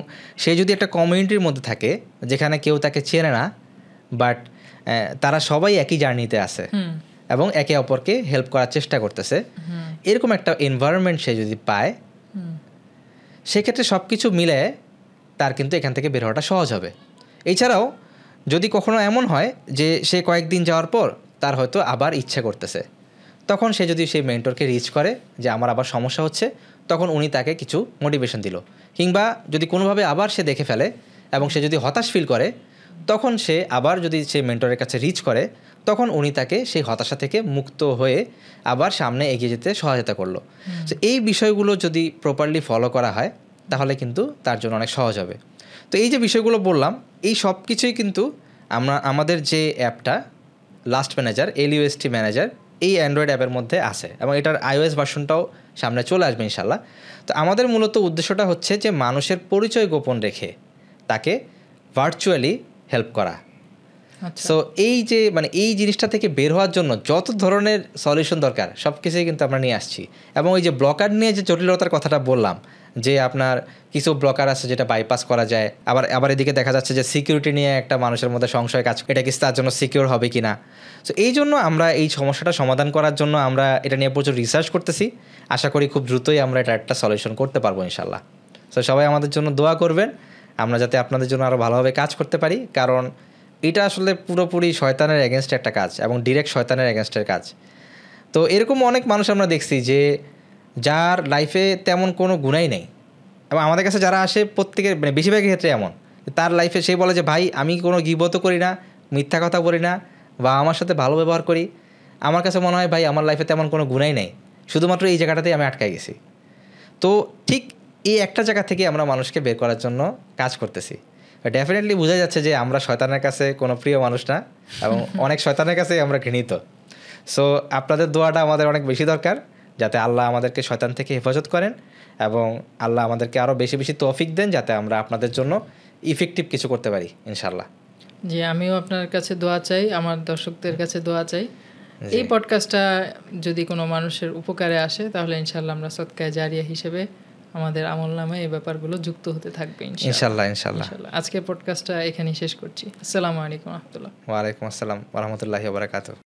সে যদি একটা কমিউনিটির মধ্যে থাকে যেখানে কেউ তাকে চেনে না বাট তারা সবাই একই জার্নিতে আছে এবং একে অপরকে হেল্প করার চেষ্টা করতেছে, এরকম একটা এনভায়রনমেন্ট সে যদি পায়, সেক্ষেত্রে সব কিছু মিলে তার কিন্তু এখান থেকে বের হওয়াটা সহজ হবে। এছাড়াও যদি কখনো এমন হয় যে সে কয়েকদিন যাওয়ার পর তার হয়তো আবার ইচ্ছা করতেছে, তখন সে যদি সেই মেন্টরকে রিচ করে যে আমার আবার সমস্যা হচ্ছে, তখন উনি তাকে কিছু মোটিভেশন দিল, কিংবা যদি কোনোভাবে আবার সে দেখে ফেলে এবং সে যদি হতাশ ফিল করে, তখন সে আবার যদি সে মেন্টরের কাছে রিচ করে, তখন উনি তাকে সেই হতাশা থেকে মুক্ত হয়ে আবার সামনে এগিয়ে যেতে সহায়তা করলো। তো এই বিষয়গুলো যদি প্রপারলি ফলো করা হয় তাহলে কিন্তু তার জন্য অনেক সহজ হবে। তো এই যে বিষয়গুলো বললাম, এই সব কিছুই কিন্তু আমাদের যে অ্যাপটা লাস্ট ম্যানেজার, LUST ম্যানেজার, এই অ্যান্ড্রয়েড অ্যাপের মধ্যে আছে এবং এটার iOS ভার্সনটাও সামনে চলে আসবে ইনশাল্লাহ। তো আমাদের মূলত উদ্দেশ্যটা হচ্ছে যে মানুষের পরিচয় গোপন রেখে তাকে ভার্চুয়ালি হেল্প করা। সো এই যে মানে এই জিনিসটা থেকে বের হওয়ার জন্য যত ধরনের সলিউশন দরকার সব কিছুই কিন্তু আমরা নিয়ে আসছি। এবং ওই যে ব্লকার নিয়ে যে জটিলতার কথাটা বললাম, যে আপনার কিছু ব্লকার আছে যেটা বাইপাস করা যায়, আবার এদিকে দেখা যাচ্ছে যে সিকিউরিটি নিয়ে একটা মানুষের মধ্যে সংশয় কাজ, এটা কি তার জন্য সিকিউর হবে কি না। সো এই জন্য আমরা এই সমস্যাটা সমাধান করার জন্য আমরা এটা নিয়ে প্রচুর রিসার্চ করতেছি। আশা করি খুব দ্রুতই আমরা এটা একটা সলিউশন করতে পারবো ইনশাল্লাহ। সো সবাই আমাদের জন্য দোয়া করবেন, আমরা যাতে আপনাদের জন্য আরও ভালোভাবে কাজ করতে পারি, কারণ এটা আসলে পুরোপুরি শয়তানের এগেনস্টে একটা কাজ এবং ডিরেক্ট শয়তানের এগেনস্টের কাজ। তো এরকম অনেক মানুষ আমরা দেখছি যে যার লাইফে তেমন কোনো গুণাই নেই, এবং আমাদের কাছে যারা আসে প্রত্যেকের মানে বেশিরভাগের ক্ষেত্রে এমন, তার লাইফে সে বলে যে ভাই আমি কোনো গীবতও করি না, মিথ্যা কথা বলি না, বা আমার সাথে ভালো ব্যবহার করি। আমার কাছে মনে হয় ভাই আমার লাইফে তেমন কোনো গুণাই নেই, শুধুমাত্র এই জায়গাটাতেই আমি আটকাই গেছি। তো ঠিক এই একটা জায়গা থেকে আমরা মানুষকে বের করার জন্য কাজ করতেছি। ডেফিনেটলি বোঝা যাচ্ছে যে আমরা শয়তানের কাছে কোনো প্রিয় মানুষ না এবং অনেক শয়তানের কাছে আমরা ঘৃণিত। সো আপনাদের দোয়াটা আমাদের অনেক বেশি দরকার, যাতে আল্লাহ আমাদেরকে শয়তান থেকে হেফাজত করেন এবং আল্লাহ আমাদেরকে আরও বেশি বেশি তৌফিক দেন যাতে আমরা আপনাদের জন্য ইফেক্টিভ কিছু করতে পারি ইনশাল্লাহ। জি, আমিও আপনার কাছে দোয়া চাই, আমার দর্শকদের কাছে দোয়া চাই। এই পডকাস্টটা যদি কোনো মানুষের উপকারে আসে তাহলে ইনশাল্লাহ আমরা সদকায়ে জারিয়া হিসেবে আমাদের আমলনামায় এই ব্যাপারগুলো যুক্ত হতে থাকবে ইনশাল্লাহ। ইনশাল্লাহ। আজকের পডকাস্টটা এখানেই শেষ করছি। আসসালামু আলাইকুম রহমতুল্লাহ। ওয়ালাইকুম আসসালাম ওয়া রাহমাতুল্লাহি ওয়া বারাকাতুহু।